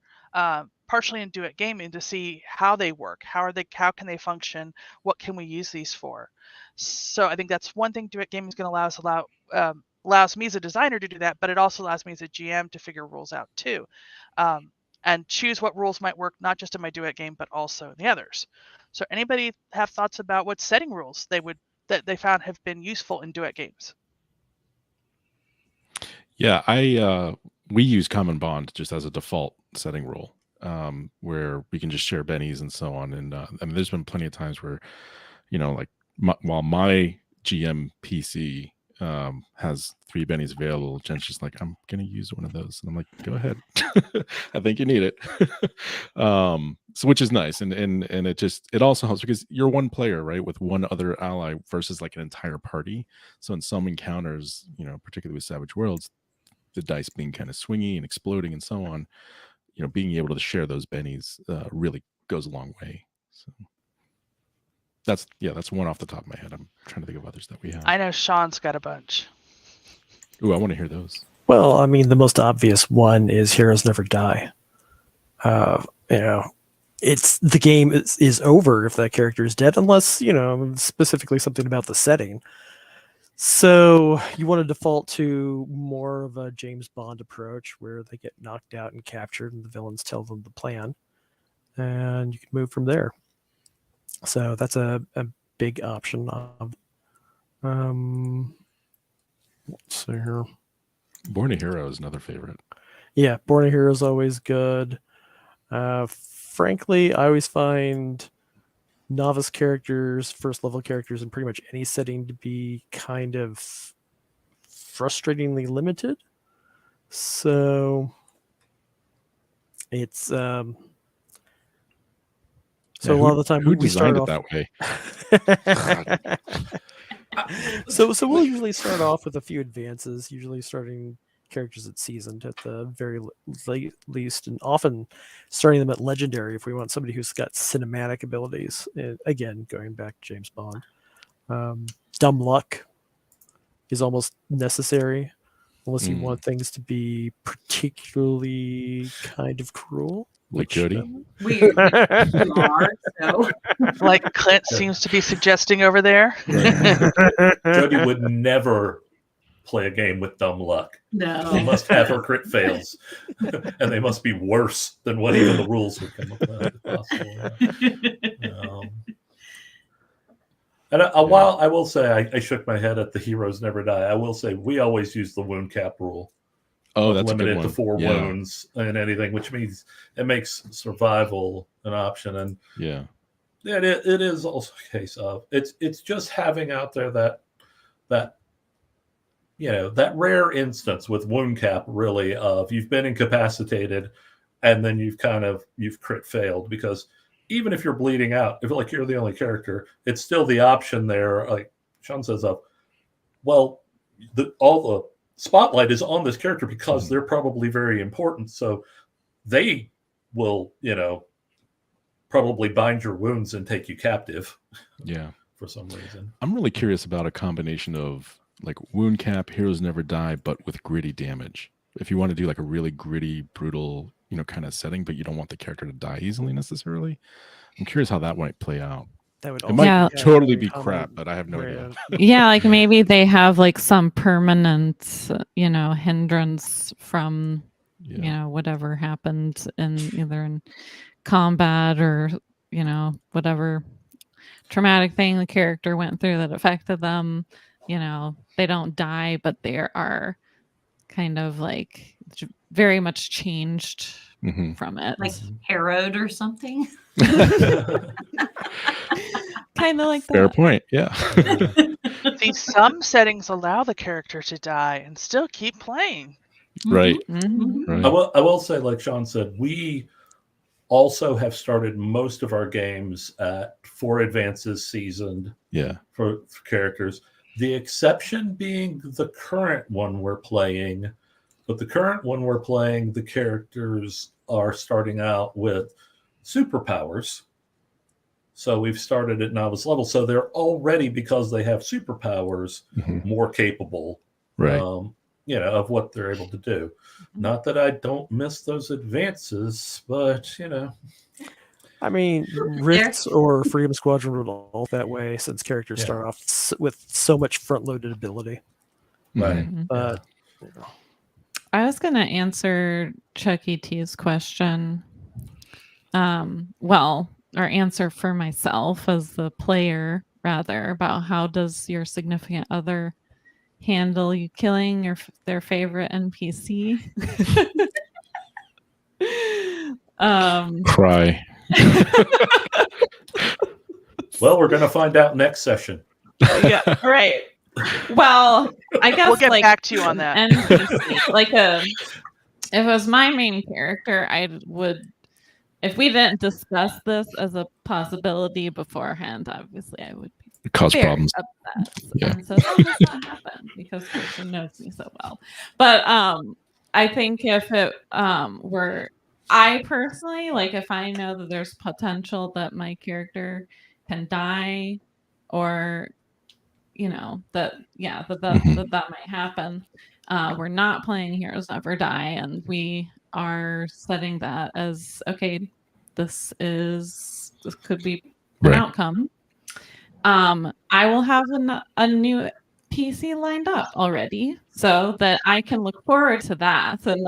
partially in duet gaming, to see how they work, how can they function, what can we use these for. So I think that's one thing duet gaming is going to allows me as a designer to do that, but it also allows me as a GM to figure rules out too. And choose what rules might work, not just in my duet game, but also in the others. So anybody have thoughts about what setting rules that they found have been useful in duet games? Yeah, we use Common Bond just as a default setting rule, where we can just share bennies and so on. And there's been plenty of times where, while my GM PC has 3 bennies available. Jen's just like, I'm gonna use one of those, and I'm like, go ahead. I think you need it. So which is nice, and it also helps because you're one player, right, with one other ally versus like an entire party. So in some encounters, particularly with Savage Worlds, the dice being kind of swingy and exploding and so on, being able to share those bennies really goes a long way. So that's one off the top of my head. I'm trying to think of others that we have. I know Sean's got a bunch. Ooh, I want to hear those. Well, I mean, the most obvious one is Heroes Never Die. It's the game is over if that character is dead, unless, specifically something about the setting. So you want to default to more of a James Bond approach where they get knocked out and captured and the villains tell them the plan, and you can move from there. So that's a big option. Let's see here. Born a Hero is another favorite. Yeah, Born a Hero is always good. Frankly, I always find novice characters, first level characters in pretty much any setting to be kind of frustratingly limited. So it's a lot of the time who we start designed off that way. So we'll usually start off with a few advances, usually starting characters at seasoned at the very least, and often starting them at legendary if we want somebody who's got cinematic abilities. And again, going back to James Bond. Dumb luck is almost necessary unless you want things to be particularly kind of cruel. Like Jodi? We are, so. Like Clint seems to be suggesting over there. Jodi would never play a game with dumb luck. No. She must have her crit fails, and they must be worse than what even the rules would come up with. While I will say I shook my head at the Heroes Never Die, I will say we always use the wound cap rule. Oh, that's limited a good one. to 4 wounds and anything, which means it makes survival an option. And it is also a case of it's just having out there that rare instance with wound cap, really, of you've been incapacitated and then you've crit failed, because even if you're bleeding out, if like you're the only character, it's still the option there, like Sean says, all the spotlight is on this character because they're probably very important, so they will probably bind your wounds and take you captive for some reason. I'm really curious about a combination of like wound cap, Heroes Never Die, but with gritty damage. If you want to do like a really gritty, brutal kind of setting, but you don't want the character to die easily necessarily, I'm curious how that might play out. It might totally be crap, but I have no idea. Yeah, like maybe they have like some permanent, hindrance from, whatever happened in either in combat or, whatever traumatic thing the character went through that affected them. They don't die, but they are kind of like very much changed from it. Like harrowed or something? Kind of like Fair that. point. Yeah. See, some settings allow the character to die and still keep playing. Right. Mm-hmm. Right. I will say, like Sean said, we also have started most of our games at 4 advances seasoned for characters. The exception being the current one we're playing. But the current one we're playing, the characters are starting out with superpowers. So we've started at novice level. So they're already, because they have superpowers, more capable of what they're able to do. Not that I don't miss those advances, but, I mean, Rifts or Freedom Squadron would all that way, since characters start off with so much front-loaded ability. Right. But I was going to answer Chuck E.T.'s question. Or answer for myself as the player, rather, about how does your significant other handle you killing their favorite NPC? Cry. Well, we're going to find out next session. Yeah, right. Well, I guess We'll get like back to you on that. NPC, like if it was my main character, I would. If we didn't discuss this as a possibility beforehand, obviously I would be Cause very problems. upset. Yeah. And so that has not happened because Christian knows me so well. But I think if it were, I personally, like if I know that there's potential that my character can die, or that might happen. We're not playing Heroes Never Die, and we are setting that as okay. This could be an Right. outcome. I will have a new PC lined up already, so that I can look forward to that. And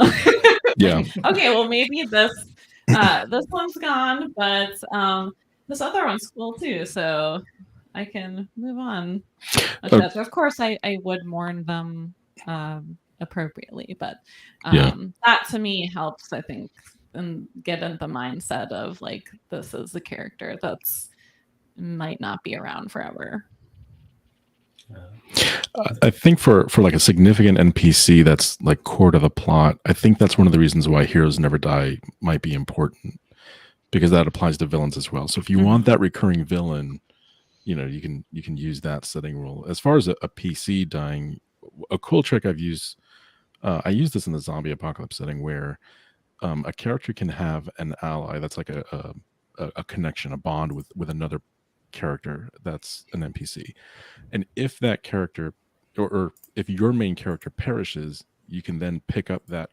Yeah. okay, well maybe this one's gone, but this other one's cool too. So I can move on. Of course, I would mourn them appropriately, but that to me helps, I think, and get in the mindset of like this is a character that's might not be around forever. I think for like a significant NPC that's like core to the plot, I think that's one of the reasons why Heroes Never Die might be important, because that applies to villains as well. So if you want that recurring villain, you can use that setting rule. As far as a PC dying, a cool trick I've used, I use this in the zombie apocalypse setting where a character can have an ally that's like a connection, a bond with another character that's an NPC. And if that character or if your main character perishes, you can then pick up that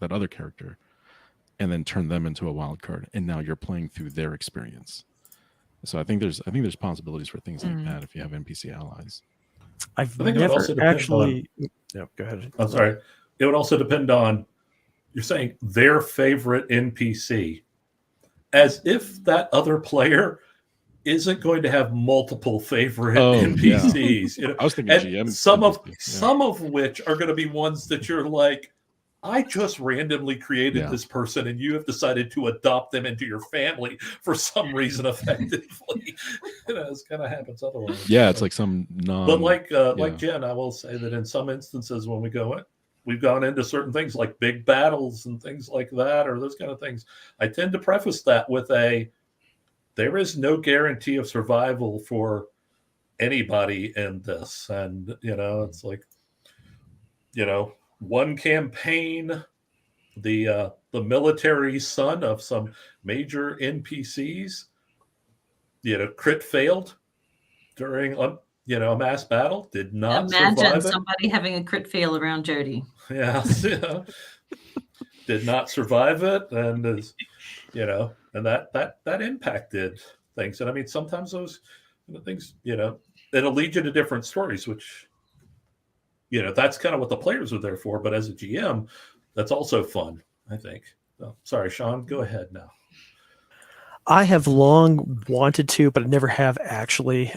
other character, and then turn them into a wild card. And now you're playing through their experience. So I think there's possibilities for things like that if you have NPC allies. I think it would also depend on. No, go ahead. I'm sorry. It would also depend on, you're saying their favorite NPC, as if that other player isn't going to have multiple favorite NPCs. Yeah. I was thinking and GM. Some of which are going to be ones that you're like, I just randomly created this person, and you have decided to adopt them into your family for some reason effectively. This kind of happens otherwise. Yeah, it's like some But like Jen, I will say that in some instances when we've gone into certain things like big battles and things like that, or those kind of things, I tend to preface that with there is no guarantee of survival for anybody in this. And, it's like, one campaign, the military son of some major NPCs, crit failed during a mass battle, did not imagine survive somebody having a crit fail around Jodi. Yeah, did not survive it, and and that impacted things. And I mean, sometimes those things, it'll lead you to different stories, which that's kind of what the players are there for. But as a GM, that's also fun, I think. So, sorry, Sean, go ahead now. I have long wanted to, but I never have actually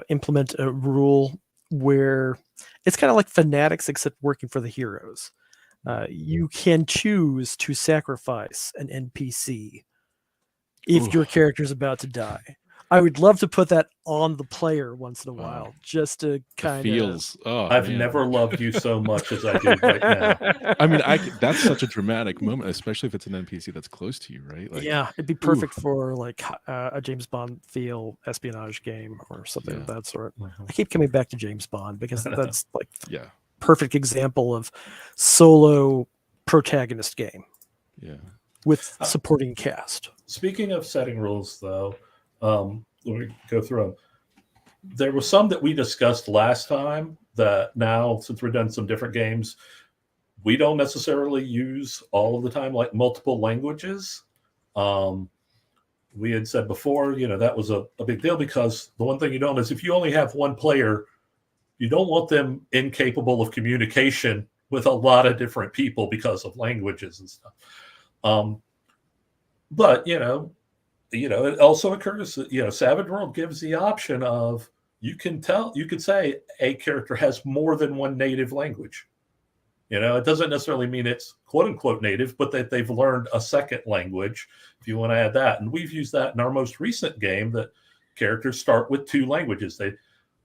implement a rule where it's kind of like Fanatics, except working for the heroes. You can choose to sacrifice an NPC if your character is about to die. I would love to put that on the player once in a while, just to kind of. I've never loved you so much as I do right now. I mean, that's such a dramatic moment, especially if it's an NPC that's close to you, right? Like, yeah, it'd be perfect for like a James Bond feel espionage game or something of that sort. I keep coming back to James Bond because that's like perfect example of solo protagonist game. Yeah, with supporting cast. Speaking of setting rules, though. Let me go through them. There were some that we discussed last time that now, since we've done some different games, we don't necessarily use all of the time, like multiple languages. We had said before, that was a big deal, because the one thing you don't is if you only have one player, you don't want them incapable of communication with a lot of different people because of languages and stuff. But, it also occurs that, Savage World gives the option of, you could say a character has more than one native language. It doesn't necessarily mean it's quote unquote native, but that they've learned a second language, if you want to add that. And we've used that in our most recent game, that characters start with two languages.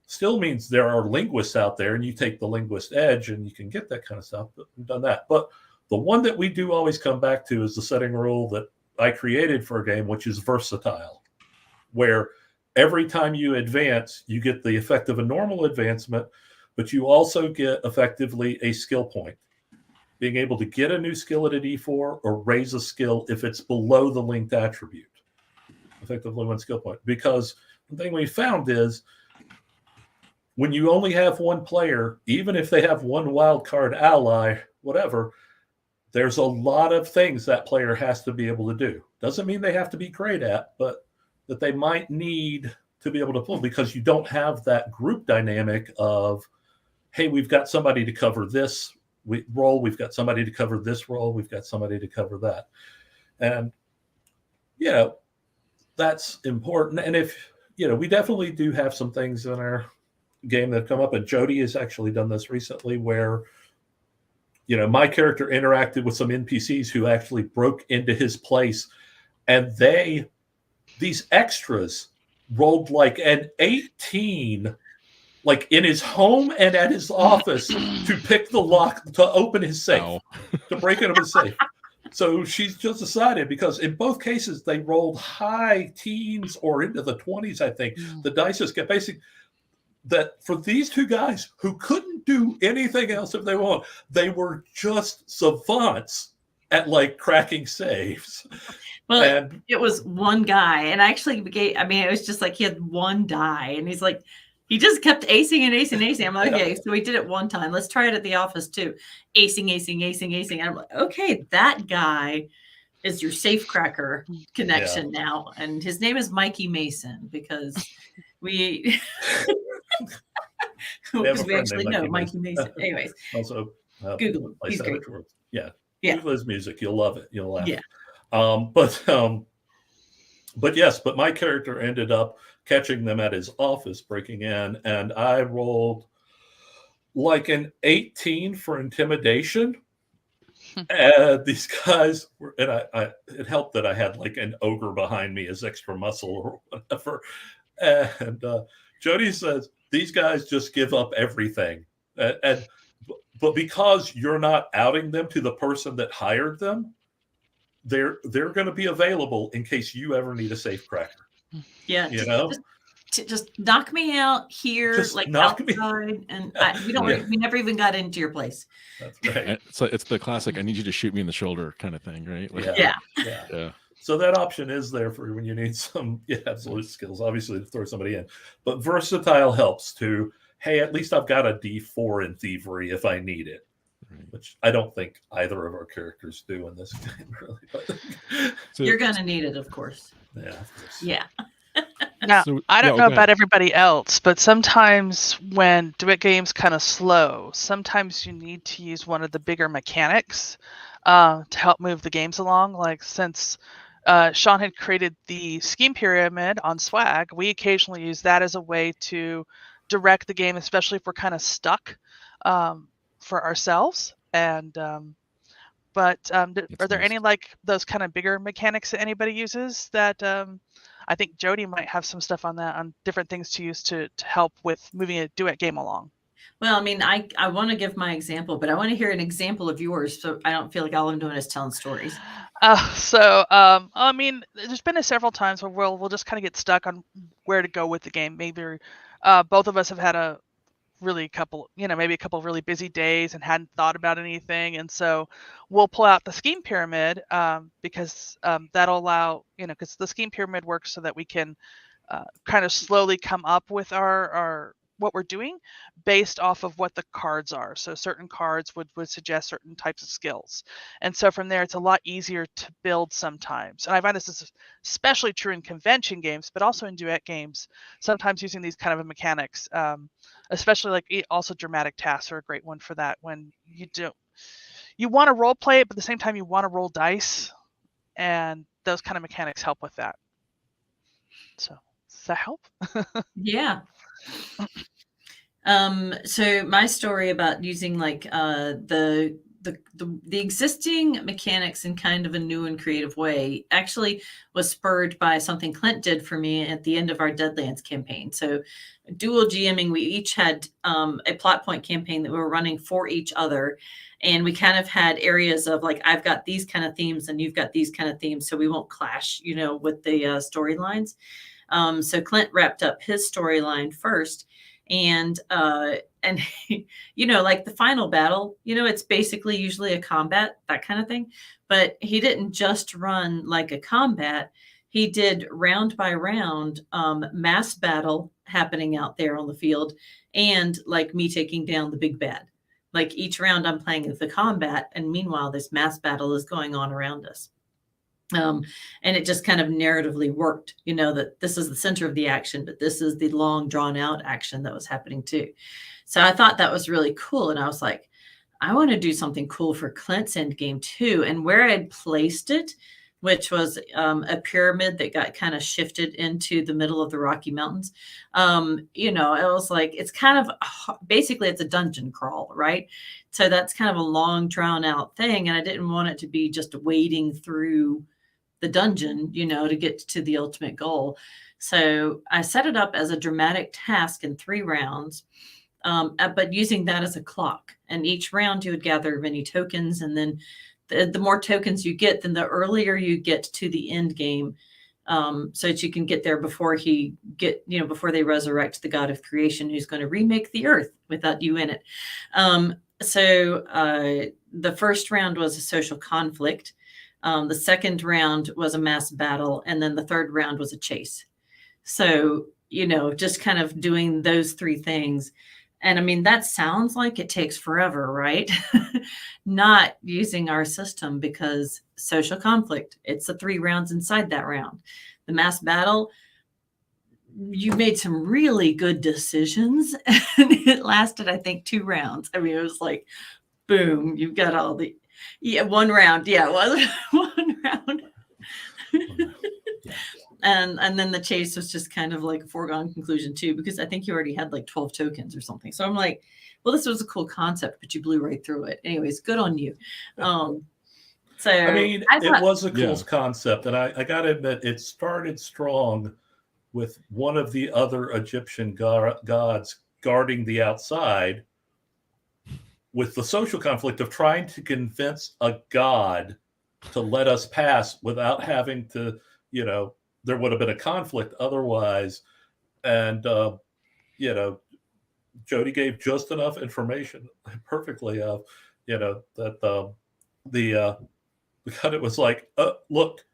still means there are linguists out there, and you take the linguist edge and you can get that kind of stuff. But we've done that. But the one that we do always come back to is the setting rule that I created for a game, which is versatile, where every time you advance, you get the effect of a normal advancement, but you also get effectively a skill point. Being able to get a new skill at a D4 or raise a skill if it's below the linked attribute. Effectively one skill point. Because the thing we found is when you only have one player, even if they have one wild card ally, whatever, there's a lot of things that player has to be able to do. Doesn't mean they have to be great at, but that they might need to be able to pull, because you don't have that group dynamic of, hey, we've got somebody to cover this role, we've got somebody to cover this role, we've got somebody to cover that. And, that's important. And if, we definitely do have some things in our game that come up, and Jodi has actually done this recently where, my character interacted with some NPCs who actually broke into his place, and these extras rolled like an 18, like in his home and at his office, to pick the lock to open his safe, to break into his safe. So she's just decided, because in both cases they rolled high teens or into the 20s, I think. The dice just get basic. That for these two guys who couldn't do anything else if they want, they were just savants at like cracking saves. Well, and it was one guy, and actually, it was just like he had one die, and he's like, he just kept acing and acing and acing. I'm like, okay, so we did it one time. Let's try it at the office too. Acing. And I'm like, okay, that guy is your safe cracker connection now. And his name is Mikey Mason, because we actually know Mikey Mason. Anyways, also Google him. He's great. Yeah. Google his music. You'll love it. You'll laugh. Yeah. But my character ended up catching them at his office, breaking in, and I rolled like an 18 for intimidation. And these guys were, and it helped that I had like an ogre behind me as extra muscle or whatever. And Jodi says, these guys just give up everything. But because you're not outing them to the person that hired them, they're going to be available in case you ever need a safe cracker. Yeah, just knock me out here, just like outside, and we never even got into your place. That's right. So it's the classic, I need you to shoot me in the shoulder kind of thing, right? Like, yeah. So that option is there for when you need some absolute skills, obviously, to throw somebody in. But versatile helps to, hey, at least I've got a D4 in thievery if I need it. Right. Which I don't think either of our characters do in this game, really. But you're going to need it, of course. Yeah, of course. Yeah. Now, I don't know about everybody else, but sometimes when Duet game's kind of slow, sometimes you need to use one of the bigger mechanics to help move the games along. Like, since Sean had created the scheme pyramid on Swag, we occasionally use that as a way to direct the game, especially if we're kind of stuck for ourselves. And are there any like those kind of bigger mechanics that anybody uses that I think Jodi might have some stuff on that, on different things to use to help with moving a Duet game along? Well, I mean, I want to give my example, but I want to hear an example of yours, so I don't feel like all I'm doing is telling stories. I mean, there's been several times where we'll just kind of get stuck on where to go with the game. Maybe both of us have had maybe a couple of really busy days and hadn't thought about anything, and so we'll pull out the scheme pyramid because that'll allow, because the scheme pyramid works so that we can kind of slowly come up with our what we're doing based off of what the cards are. So certain cards would suggest certain types of skills, and so from there it's a lot easier to build sometimes. And I find this is especially true in convention games, but also in Duet games, sometimes using these kind of mechanics, especially like also dramatic tasks are a great one for that, when you want to role play it, but at the same time you want to roll dice, and those kind of mechanics help with that. So does that help? Yeah. So my story about using like the the existing mechanics in kind of a new and creative way actually was spurred by something Clint did for me at the end of our Deadlands campaign. So dual GMing, we each had a plot point campaign that we were running for each other. And we kind of had areas of like, I've got these kind of themes and you've got these kind of themes. So we won't clash, with the storylines. So Clint wrapped up his storyline first. And like the final battle, it's basically usually a combat, that kind of thing. But he didn't just run like a combat. He did round by round mass battle happening out there on the field, and like me taking down the big bad. Like each round I'm playing the combat, and meanwhile this mass battle is going on around us. And it just kind of narratively worked, that this is the center of the action, but this is the long drawn out action that was happening too. So I thought that was really cool. And I was like, I want to do something cool for Clint's end game too. And where I'd placed it, which was a pyramid that got kind of shifted into the middle of the Rocky Mountains. It was like, it's kind of basically it's a dungeon crawl, right? So that's kind of a long drawn out thing. And I didn't want it to be just wading through the dungeon, to get to the ultimate goal. So I set it up as a dramatic task in 3 rounds, but using that as a clock. And each round you would gather many tokens. And then the more tokens you get, then the earlier you get to the end game, so that you can get there before before they resurrect the god of creation, who's going to remake the earth without you in it. So the first round was a social conflict. The second round was a mass battle. And then the third round was a chase. So, just kind of doing those 3 things. And I mean, that sounds like it takes forever, right? Not using our system, because social conflict, it's the 3 rounds inside that round. The mass battle, you made some really good decisions. And it lasted, I think, 2 rounds. I mean, it was like, boom, you've got all the, 1 round. Yeah, it was 1 round. And then the chase was just kind of like a foregone conclusion too, because I think you already had like 12 tokens or something. So I'm like, well, this was a cool concept, but you blew right through it. Anyways, good on you. So I mean, it was a cool concept, and I got to admit, it started strong with one of the other Egyptian gods guarding the outside, with the social conflict of trying to convince a god to let us pass without having to, there would have been a conflict otherwise. And, Jodi gave just enough information perfectly of, that the God, it was like, look,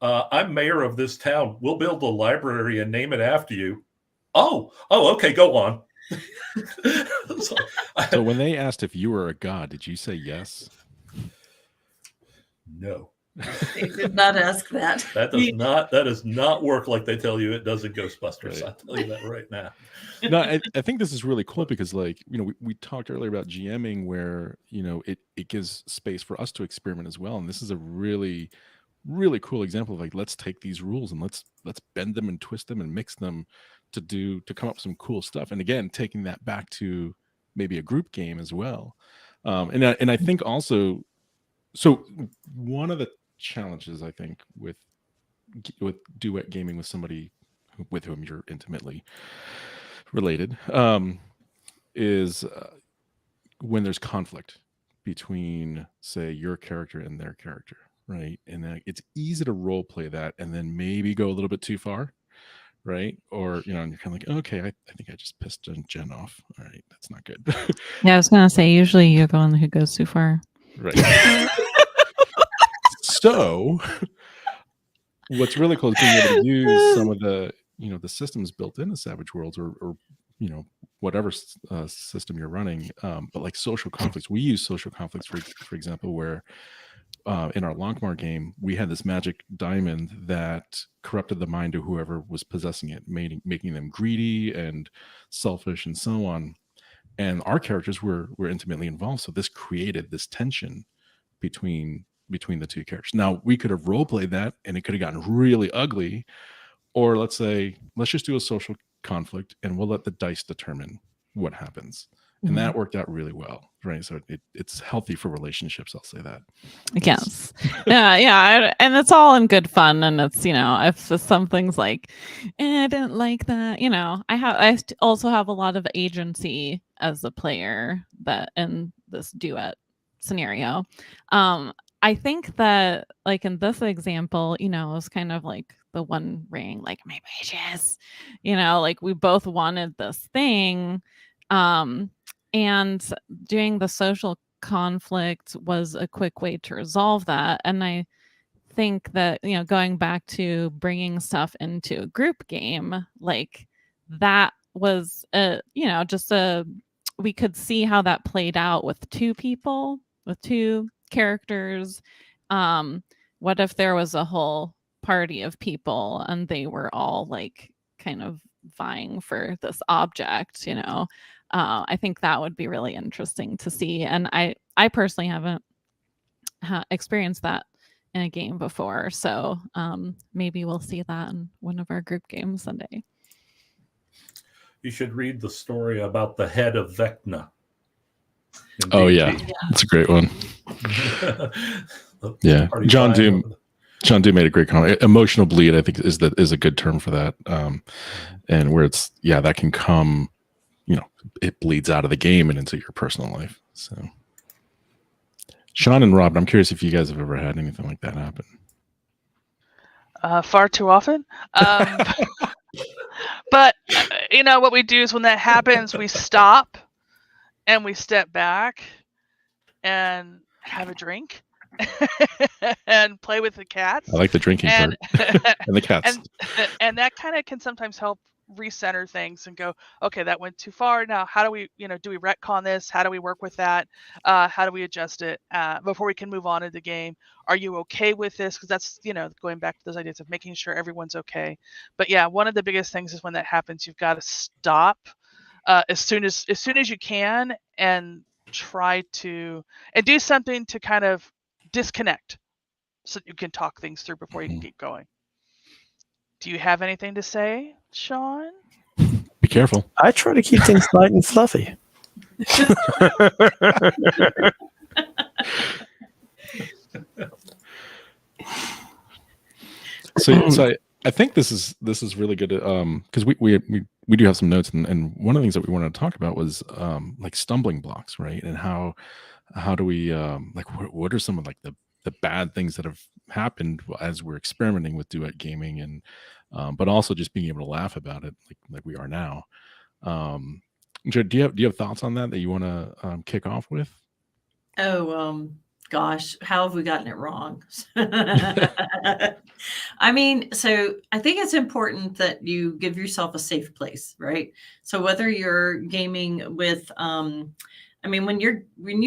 I'm mayor of this town. We'll build a library and name it after you. Oh, okay, go on. So when they asked if you were a god, did you say yes? No. They did not ask that. That does not work like they tell you it does in Ghostbusters. Right. I'll tell you that right now. No, I think this is really cool because, like, we talked earlier about GMing where, it gives space for us to experiment as well. And this is a really, really cool example of like, let's take these rules and let's bend them and twist them and mix them to come up with some cool stuff. And again, taking that back to maybe a group game as well. And I think also, so one of the challenges I think with duet gaming with somebody with whom you're intimately related is when there's conflict between, say, your character and their character, right? And it's easy to role play that and then maybe go a little bit too far, right? Or and you're kind of like, okay, I think I just pissed Jen off. All right, that's not good. Yeah, I was gonna say usually you're the one who goes too far, right? So what's really cool is being able to use some of the the systems built into Savage Worlds or whatever system you're running, but like social conflicts. We use social conflicts for example, where in our Longmar game we had this magic diamond that corrupted the mind of whoever was possessing it, making them greedy and selfish and so on. And our characters were intimately involved, so this created this tension between the 2 characters. Now we could have role played that and it could have gotten really ugly, or let's just do a social conflict and we'll let the dice determine what happens. And that worked out really well, right? So it's healthy for relationships. I'll say that. Yes. yeah. And it's all in good fun. And it's, if something's like, I didn't like that, I also have a lot of agency as a player that in this duet scenario. I think that like in this example, it was kind of like the one ring, like my wishes, like we both wanted this thing. And doing the social conflict was a quick way to resolve that. And I think that, going back to bringing stuff into a group game, like that was we could see how that played out with two people, with two characters. What if there was a whole party of people and they were all like kind of vying for this object, I think that would be really interesting to see. And I personally haven't experienced that in a game before. So maybe we'll see that in one of our group games someday. You should read the story about the head of Vecna. Oh, yeah. That's a great one. Yeah. John Doom made a great comment. Emotional bleed, I think, is a good term for that. And where it's, that can come, it bleeds out of the game and into your personal life. So, Sean and Rob, I'm curious if you guys have ever had anything like that happen. Far too often. But, what we do is when that happens, we stop and we step back and have a drink and play with the cats. I like the drinking part and the cats. And that kind of can sometimes help recenter things and go, okay, that went too far. Now, how do we, do we retcon this? How do we work with that? How do we adjust it before we can move on in the game? Are you okay with this? Because that's, going back to those ideas of making sure everyone's okay. But yeah, one of the biggest things is when that happens, you've got to stop as soon as you can and try to and do something to kind of disconnect so that you can talk things through before you can keep going. Do you have anything to say, Sean? Be careful. I try to keep things light and fluffy. So I think this is really good because we do have some notes, and one of the things that we wanted to talk about was like stumbling blocks, right? And how do we what are some of like the bad things that have happened as we're experimenting with duet gaming, and but also just being able to laugh about it like we are now. Do you have thoughts on that you want to kick off with? Gosh, how have we gotten it wrong? I mean, so I think it's important that you give yourself a safe place, right? So whether you're gaming with, when you're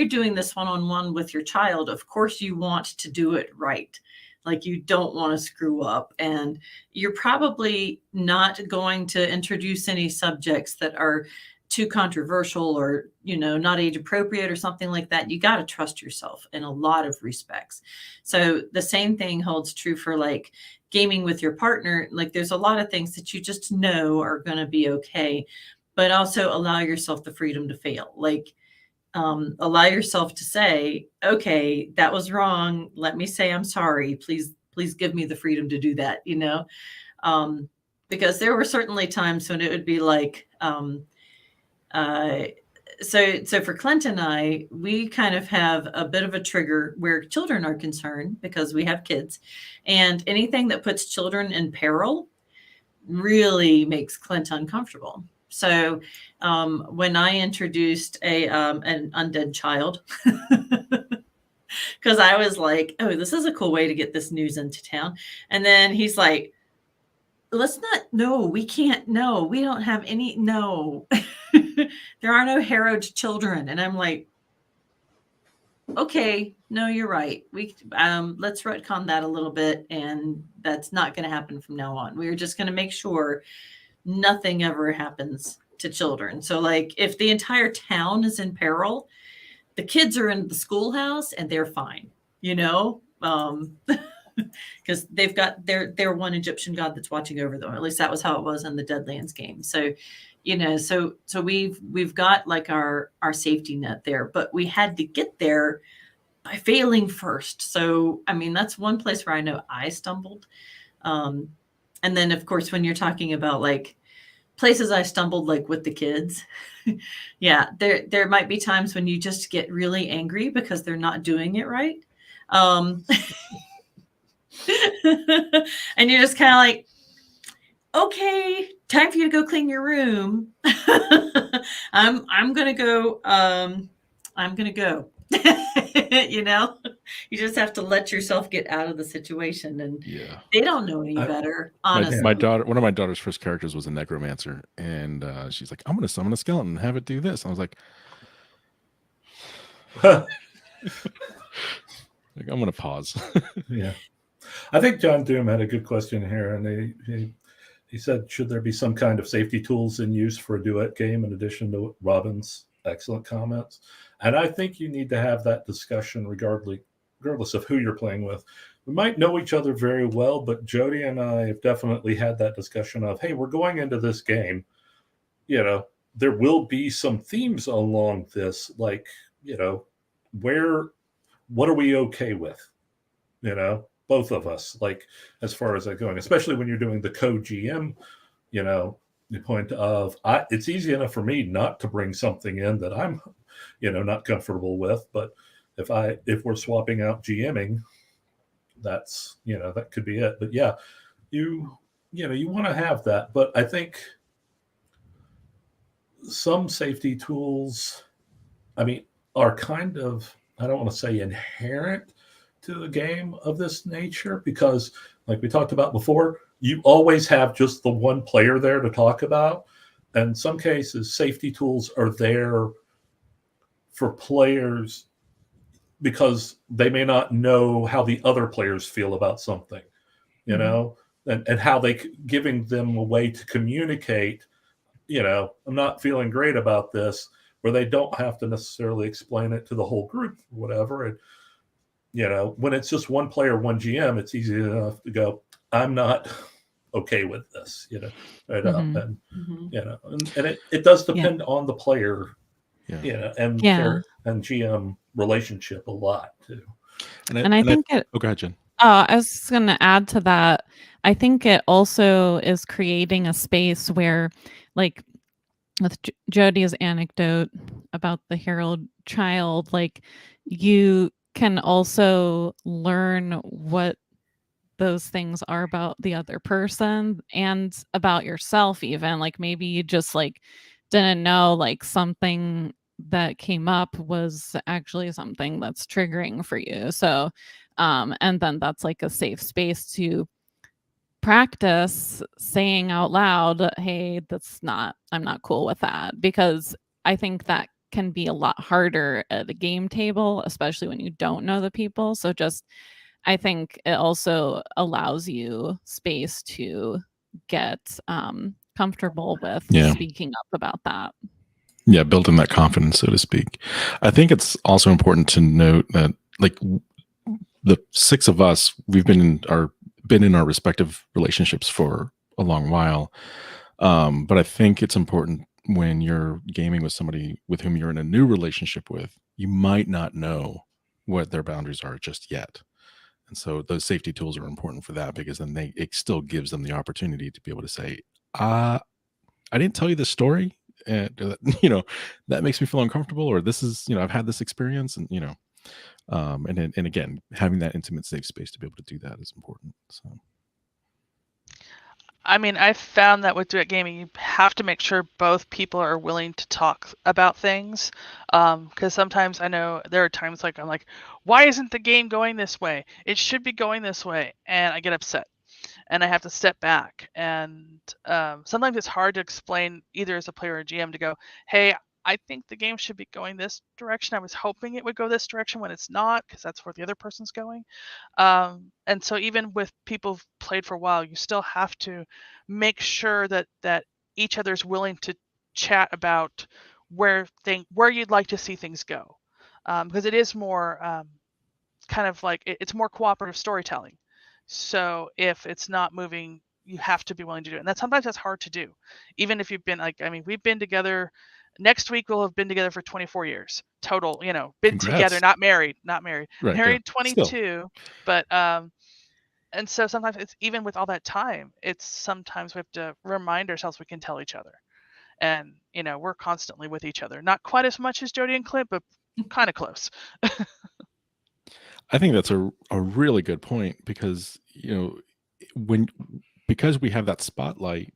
doing this one-on-one with your child, of course you want to do it right. Like you don't want to screw up, and you're probably not going to introduce any subjects that are too controversial or, not age appropriate or something like that. You got to trust yourself in a lot of respects. So the same thing holds true for like gaming with your partner. Like there's a lot of things that you just know are going to be okay, but also allow yourself the freedom to fail. Like, allow yourself to say, okay, that was wrong. Let me say, I'm sorry. Please give me the freedom to do that, because there were certainly times when it would be like, so for Clint and I, we kind of have a bit of a trigger where children are concerned because we have kids, and anything that puts children in peril really makes Clint uncomfortable. So when I introduced an undead child, because I was like, oh, this is a cool way to get this news into town. And then he's like, we can't, no, we don't have any, no, there are no harrowed children. And I'm like, okay, no, you're right. Let's retcon that a little bit. And that's not going to happen from now on. We're just going to make sure nothing ever happens to children. So like if the entire town is in peril, the kids are in the schoolhouse and they're fine, because they've got their one Egyptian god that's watching over them. At least that was how it was in the Deadlands game. So, you know, so we've got like our safety net there, but we had to get there by failing first. So I mean, that's one place where I know I stumbled. And then of course, when you're talking about like places I stumbled, like with the kids, yeah, there might be times when you just get really angry because they're not doing it right. And you're just kind of like, okay, time for you to go clean your room. I'm gonna go. I'm gonna go. You know, you just have to let yourself get out of the situation, and Yeah. they don't know any better. Honestly, My daughter, one of my daughter's first characters was a necromancer, and she's like, "I'm going to summon a skeleton and have it do this." I was like, "I'm going to pause." Yeah, I think John Doom had a good question here, and he said, "Should there be some kind of safety tools in use for a duet game in addition to Robin's excellent comments?" And I think you need to have that discussion regardless of who you're playing with. We might know each other very well, but Jodi and I have definitely had that discussion of, hey, we're going into this game. You know, there will be some themes along this, like, you know, what are we okay with? You know, both of us, like, as far as that going, especially when you're doing the co-GM, you know, the point of, it's easy enough for me not to bring something in that I'm, you know, not comfortable with. But if we're swapping out GMing, that's, you know, that could be it. But yeah, you want to have that. But I think some safety tools, I mean, are kind of, I don't want to say inherent to the game of this nature, because like we talked about before, you always have just the one player there to talk about. And in some cases, safety tools are there for players because they may not know how the other players feel about something, you know, and how giving them a way to communicate, you know, I'm not feeling great about this, where they don't have to necessarily explain it to the whole group or whatever. And, you know, when it's just one player, one GM, it's easy enough to go, I'm not okay with this, you know, right up. And, you know, and it does depend on the player, you know, and and GM relationship a lot too. And I think it. Oh, go ahead, Jen. I was going to add to that. I think it also is creating a space where, like, with Jodi's anecdote about the Herald child, like, you can also learn what those things are about the other person and about yourself. Even like maybe you just like didn't know like something that came up was actually something that's triggering for you. So and then that's like a safe space to practice saying out loud, hey, I'm not cool with that, because I think that can be a lot harder at the game table, especially when you don't know the people. So just, I think it also allows you space to get comfortable with speaking up about that. Yeah, building that confidence, so to speak. I think it's also important to note that, like, the six of us, we've been in our respective relationships for a long while. But I think it's important when you're gaming with somebody with whom you're in a new relationship with, you might not know what their boundaries are just yet. And so those safety tools are important for that, because then it still gives them the opportunity to be able to say, I didn't tell you this story. And, you know, that makes me feel uncomfortable, or this is, you know, I've had this experience, and, you know, and again, having that intimate, safe space to be able to do that is important. So, I mean, I've found that with duet gaming, you have to make sure both people are willing to talk about things. Because sometimes I know there are times like I'm like, why isn't the game going this way? It should be going this way. And I get upset and I have to step back. And sometimes it's hard to explain either as a player or a GM to go, hey, I think the game should be going this direction. I was hoping it would go this direction when it's not, because that's where the other person's going. And so even with people who've played for a while, you still have to make sure that each other's willing to chat about where you'd like to see things go, because it is more kind of like it's more cooperative storytelling. So if it's not moving you have to be willing to do it. And that sometimes that's hard to do. Even if you've been we've been together, next week we'll have been together for 24 years total, been together, Congrats. not married, Right, married yeah. Still. 22. But and so sometimes it's, even with all that time, it's sometimes we have to remind ourselves we can tell each other. And we're constantly with each other, not quite as much as Jodi and Clint, but kind of close. I think that's a really good point, because because we have that spotlight,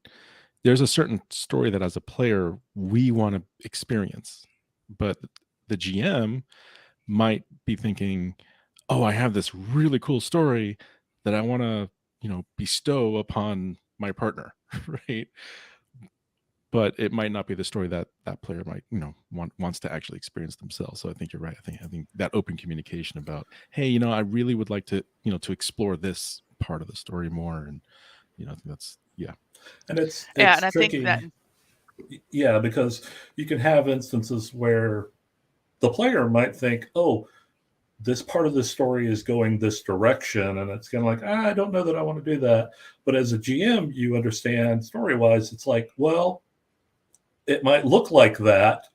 there's a certain story that as a player we want to experience, but the GM might be thinking, oh, I have this really cool story that I want to bestow upon my partner, right? But it might not be the story that that player might wants to actually experience themselves. So I think you're right. I think that open communication about, hey, I really would like to to explore this part of the story more, and I think that's And it's and I tricky. think that Yeah, because you can have instances where the player might think, oh, this part of the story is going this direction, and it's kind of like, I don't know that I want to do that. But as a GM, you understand story-wise, it's like, well, it might look like that,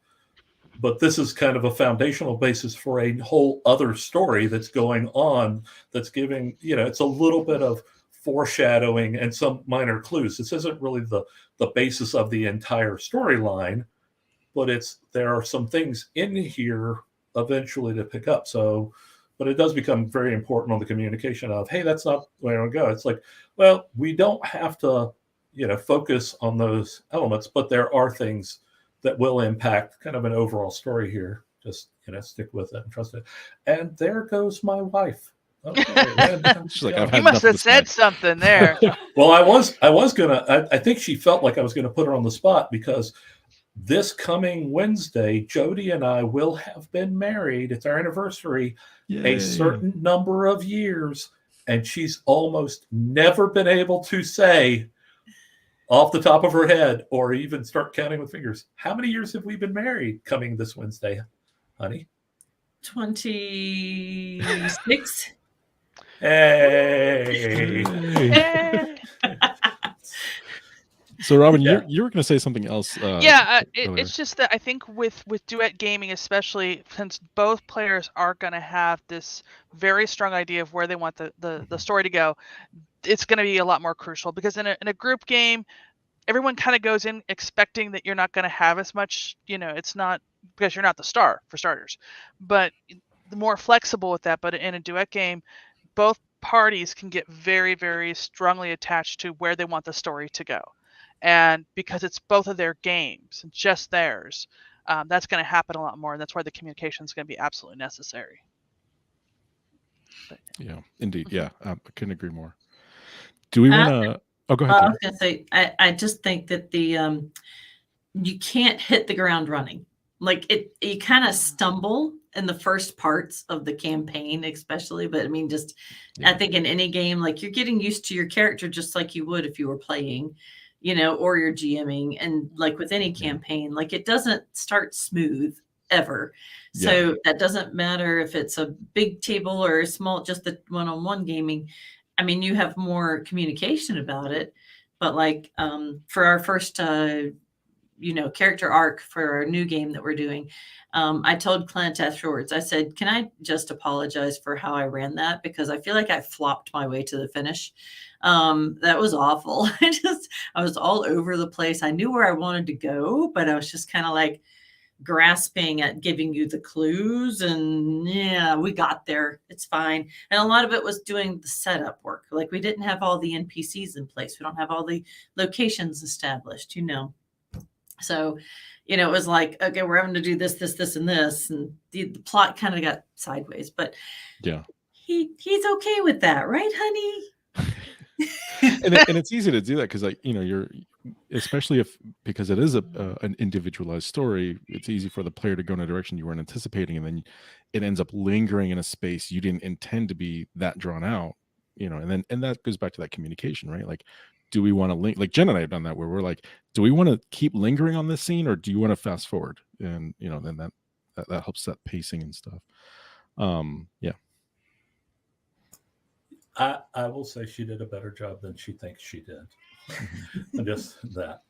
but this is kind of a foundational basis for a whole other story that's going on, that's giving, it's a little bit of foreshadowing and some minor clues. This isn't really the basis of the entire storyline, but there are some things in here eventually to pick up. So, but it does become very important on the communication of, hey, that's not where I go. It's like, well, we don't have to, focus on those elements, but there are things that will impact kind of an overall story here. Just, stick with it and trust it. And there goes my wife. Okay. She's like, Yeah. I've had you must enough of have this said guy. something there. Well, I was gonna. I think she felt like I was gonna put her on the spot, because this coming Wednesday, Jodi and I will have been married. It's our anniversary, Yay. a certain number of years, and she's almost never been able to say off the top of her head, or even start counting with fingers, how many years have we been married coming this Wednesday, honey? 26. Hey. Hey. So Robin, Yeah. you were going to say something else. Yeah, earlier. it's just that I think with duet gaming, especially since both players are going to have this very strong idea of where they want the story to go, it's going to be a lot more crucial, because in a group game, everyone kind of goes in expecting that you're not going to have as much, it's not because you're not the star, for starters, but the more flexible with that. But in a duet game, both parties can get very, very strongly attached to where they want the story to go. And because it's both of their games, just theirs, that's going to happen a lot more. And that's why the communication is going to be absolutely necessary. But, yeah, indeed. Yeah, I couldn't agree more. Do we want to? Oh, go ahead. I was going to say, I just think that you can't hit the ground running. Like you kind of stumble in the first parts of the campaign, especially. But I mean, I think in any game, like you're getting used to your character just like you would if you were playing, or you're GMing. And like with any campaign, like it doesn't start smooth ever. So that doesn't matter if it's a big table or a small, just the one-on-one gaming. I mean, you have more communication about it, but like for our first, character arc for our new game that we're doing, I told Clint afterwards, I said, can I just apologize for how I ran that? Because I feel like I flopped my way to the finish. That was awful. I was all over the place. I knew where I wanted to go, but I was just kind of like grasping at giving you the clues, and we got there. It's fine. And a lot of it was doing the setup work. Like we didn't have all the NPCs in place. We don't have all the locations established, So, it was like, okay, we're having to do this, and this, and the plot kind of got sideways, but he's okay with that, right, honey? and it's easy to do that because, like, you're, especially because it is an individualized story, it's easy for the player to go in a direction you weren't anticipating, and then it ends up lingering in a space you didn't intend to be that drawn out, and that goes back to that communication, right? Like, do we want to link? Like Jen and I have done that, where we're like, do we want to keep lingering on this scene, or do you want to fast forward? And then that helps set pacing and stuff. Yeah. I will say she did a better job than she thinks she did. Just that.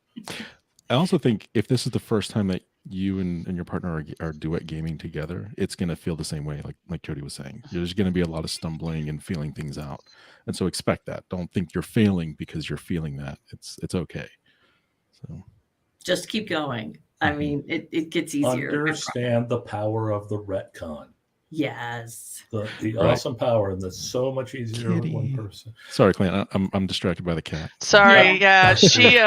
I also think if this is the first time that you and your partner are duet gaming together, it's going to feel the same way, like Jodi was saying. There's going to be a lot of stumbling and feeling things out, and so expect that. Don't think you're failing because you're feeling that. It's okay. So Just keep going. I mean, it gets easier. Understand the power of the retcon. Yes. The Right. awesome power, and that's so much easier with one person. Sorry, Clint. I'm distracted by the cat. Sorry, yeah, she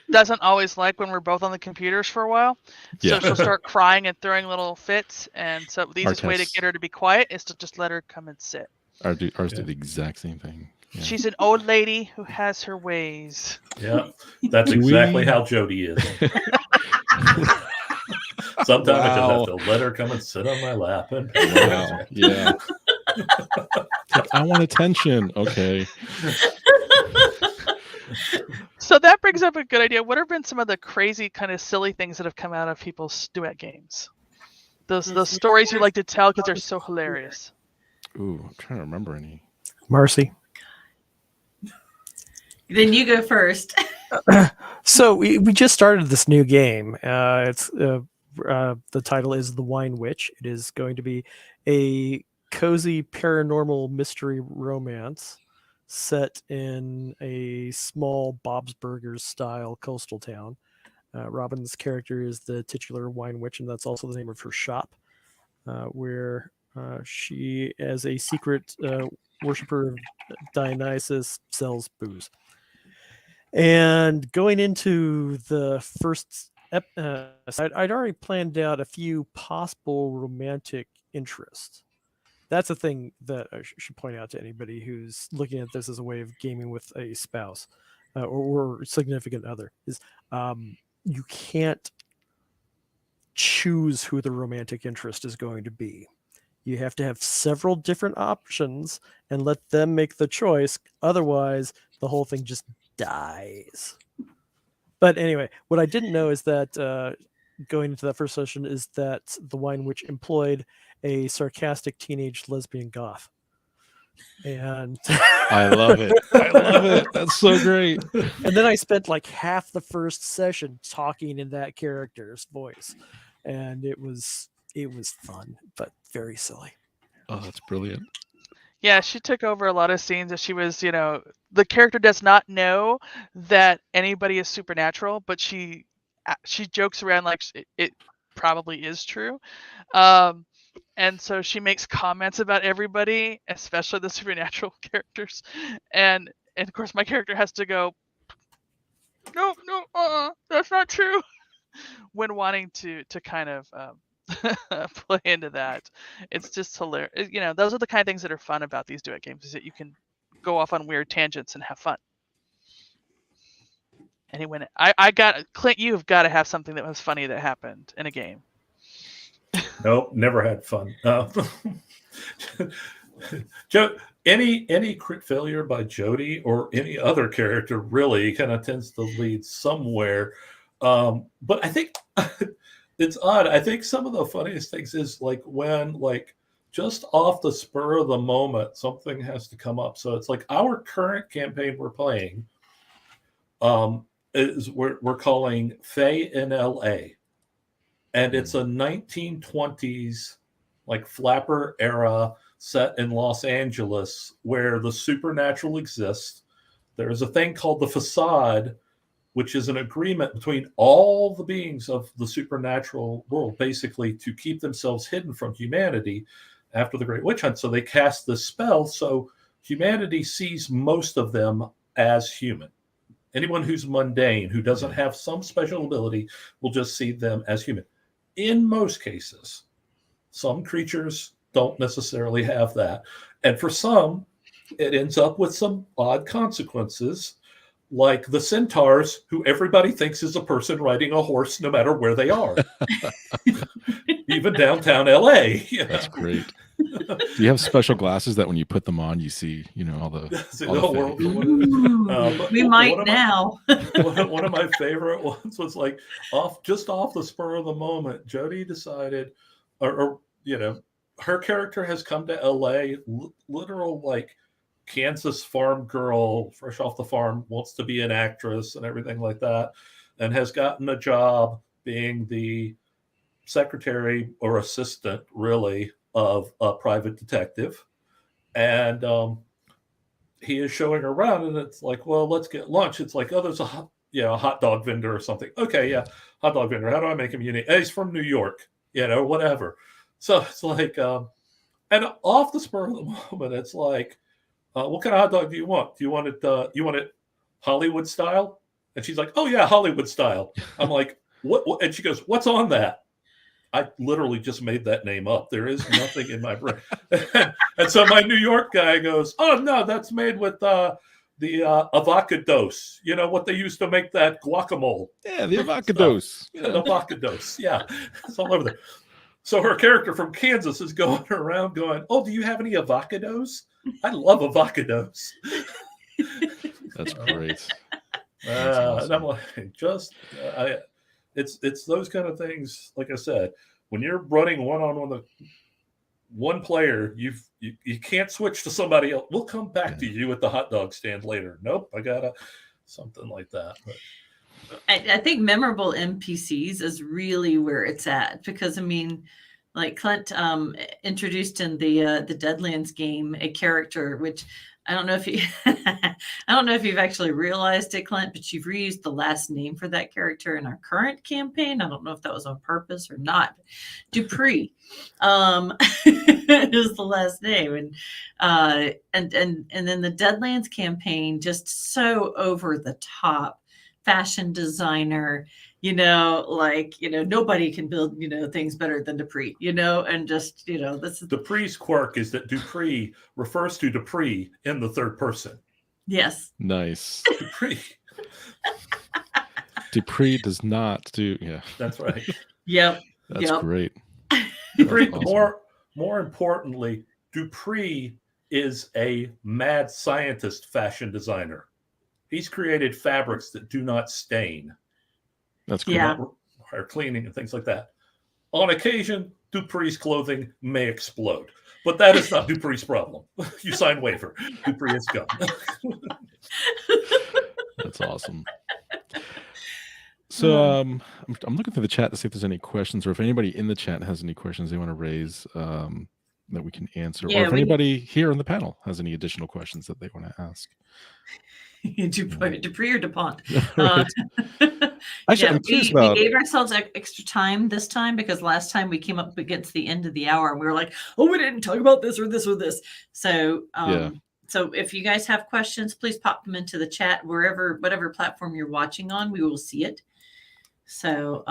doesn't always like when we're both on the computers for a while, so Yeah. she'll start crying and throwing little fits. And so the easiest way to cats- get her to be quiet is to just let her come and sit. Ours do Yeah. the exact same thing. Yeah. She's an old lady who has her ways. Yeah, that's Can exactly we- how Jodi is. Sometimes I just Wow. have to let her come and sit on my lap. And Wow. Yeah. I want attention. Okay. So that brings up a good idea. What have been some of the crazy kind of silly things that have come out of people's duet games? Those stories you like to tell because they're so hilarious. Ooh, I'm trying to remember any. Marcy. Then you go first. So we just started this new game. It's the title is The Wine Witch. It is going to be a cozy paranormal mystery romance set in a small Bob's Burgers style coastal town. Robin's character is the titular wine witch, and that's also the name of her shop, where she, as a secret worshiper of Dionysus, sells booze. And going into the first I'd already planned out a few possible romantic interests. That's a thing that I should point out to anybody who's looking at this as a way of gaming with a spouse or significant other. Is you can't choose who the romantic interest is going to be. You have to have several different options and let them make the choice. Otherwise, the whole thing just dies. But anyway, what I didn't know is that going into that first session is that the Wine Witch employed a sarcastic teenage lesbian goth. And I love it. I love it. That's so great. and then I spent like half the first session talking in that character's voice. And it was fun, but very silly. Oh, that's brilliant. Yeah, she took over a lot of scenes that she was, the character does not know that anybody is supernatural, but she jokes around like it probably is true. And so she makes comments about everybody, especially the supernatural characters. And of course my character has to go, no, that's not true. When wanting to kind of play into that. It's just hilarious. Those are the kind of things that are fun about these duet games, is that you can go off on weird tangents and have fun. Anyway, I got Clint, you've got to have something that was funny that happened in a game. Nope, never had fun. Any crit failure by Jodi or any other character really kind of tends to lead somewhere. But I think it's odd. I think some of the funniest things is like when just off the spur of the moment, something has to come up. So it's like our current campaign we're playing is we're calling Faye in LA. And it's a 1920s like flapper era set in Los Angeles where the supernatural exists. There's a thing called the facade, which is an agreement between all the beings of the supernatural world, basically to keep themselves hidden from humanity after the Great Witch Hunt. So they cast this spell, so humanity sees most of them as human. Anyone who's mundane, who doesn't have some special ability, will just see them as human. In most cases, some creatures don't necessarily have that. And for some, it ends up with some odd consequences, like the centaurs, who everybody thinks is a person riding a horse no matter where they are. Even downtown LA. That's great. Do you have special glasses that when you put them on, you see, all the world. We might now. One of my favorite ones was like just off the spur of the moment, Jodi decided, or her character has come to LA, literal like Kansas farm girl, fresh off the farm, wants to be an actress and everything like that, and has gotten a job being the secretary or assistant, really, of a private detective. And he is showing her around, and it's like, well, let's get lunch. It's like, oh, there's a hot dog vendor or something. Okay, yeah, hot dog vendor. How do I make him unique? Hey, he's from New York, whatever. So it's like, and off the spur of the moment, it's like, what kind of hot dog do you want? Do you want it Hollywood style? And she's like, oh yeah, Hollywood style. I'm like, what? And she goes, what's on that? I literally just made that name up. There is nothing in my brain. And so my New York guy goes, oh no, that's made with the avocados. You know what they used to make that guacamole? Yeah, the avocados. The avocados. Yeah, it's all over there. So her character from Kansas is going around going, oh, do you have any avocados? I love avocados. That's great. And I'm like, it's those kind of things. Like I said, when you're running one-on-one with one player, you can't switch to somebody else. We'll come back to you at the hot dog stand later. Nope, I gotta something like that. But I think memorable NPCs is really where it's at, because I mean, like Clint introduced in the Deadlands game a character which I don't know if you I don't know if you've actually realized it, Clint, but you've reused the last name for that character in our current campaign. I don't know if that was on purpose or not. Dupree is the last name, and then the Deadlands campaign, just so over the top fashion designer, nobody can build, things better than Dupree, and just, this is Dupree's quirk is that Dupree refers to Dupree in the third person. Yes. Nice. Dupree. Dupree does not do, yeah. That's right. Yep. That's great. Dupree, That's awesome. more importantly, Dupree is a mad scientist fashion designer. He's created fabrics that do not stain. That's cool. Yeah. Or cleaning and things like that. On occasion, Dupree's clothing may explode, but that is not Dupree's problem. You sign waiver. Dupree is gone. That's awesome. So I'm looking through the chat to see if there's any questions, or if anybody in the chat has any questions they want to raise that we can answer, or if anybody here on the panel has any additional questions that they want to ask. Dupree or DuPont. Right. Actually, I'm curious about. We gave ourselves extra time this time, because last time we came up against the end of the hour and we were like, oh, we didn't talk about this or this or this. So, So if you guys have questions, please pop them into the chat whatever platform you're watching on. We will see it. So,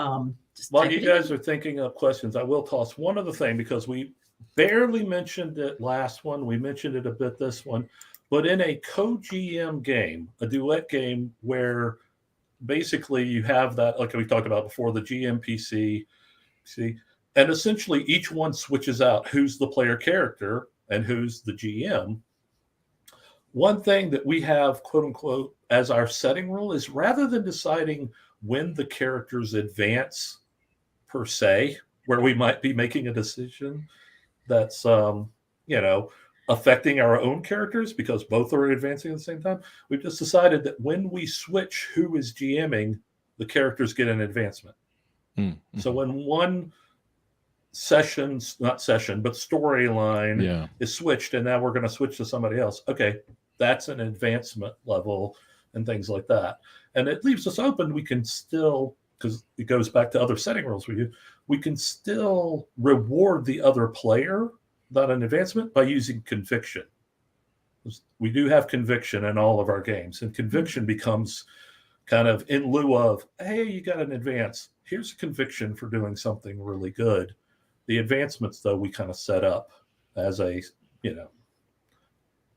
just while you guys are thinking of questions, I will toss one other thing, because we barely mentioned it last one. We mentioned it a bit this one. But in a co-GM game, a duet game, where basically you have that, like we talked about before, the GM PC, and essentially each one switches out who's the player character and who's the GM. One thing that we have, quote unquote, as our setting rule is, rather than deciding when the characters advance per se, where we might be making a decision that's, affecting our own characters because both are advancing at the same time, we've just decided that when we switch who is GMing, the characters get an advancement. Mm-hmm. So when one storyline is switched, and now we're going to switch to somebody else, okay, that's an advancement level and things like that. And it leaves us open. We can still, because it goes back to other setting rules we can still reward the other player, not an advancement, by using conviction. We do have conviction in all of our games, and conviction becomes kind of in lieu of, hey, you got an advance. Here's a conviction for doing something really good. The advancements, though, we kind of set up as a,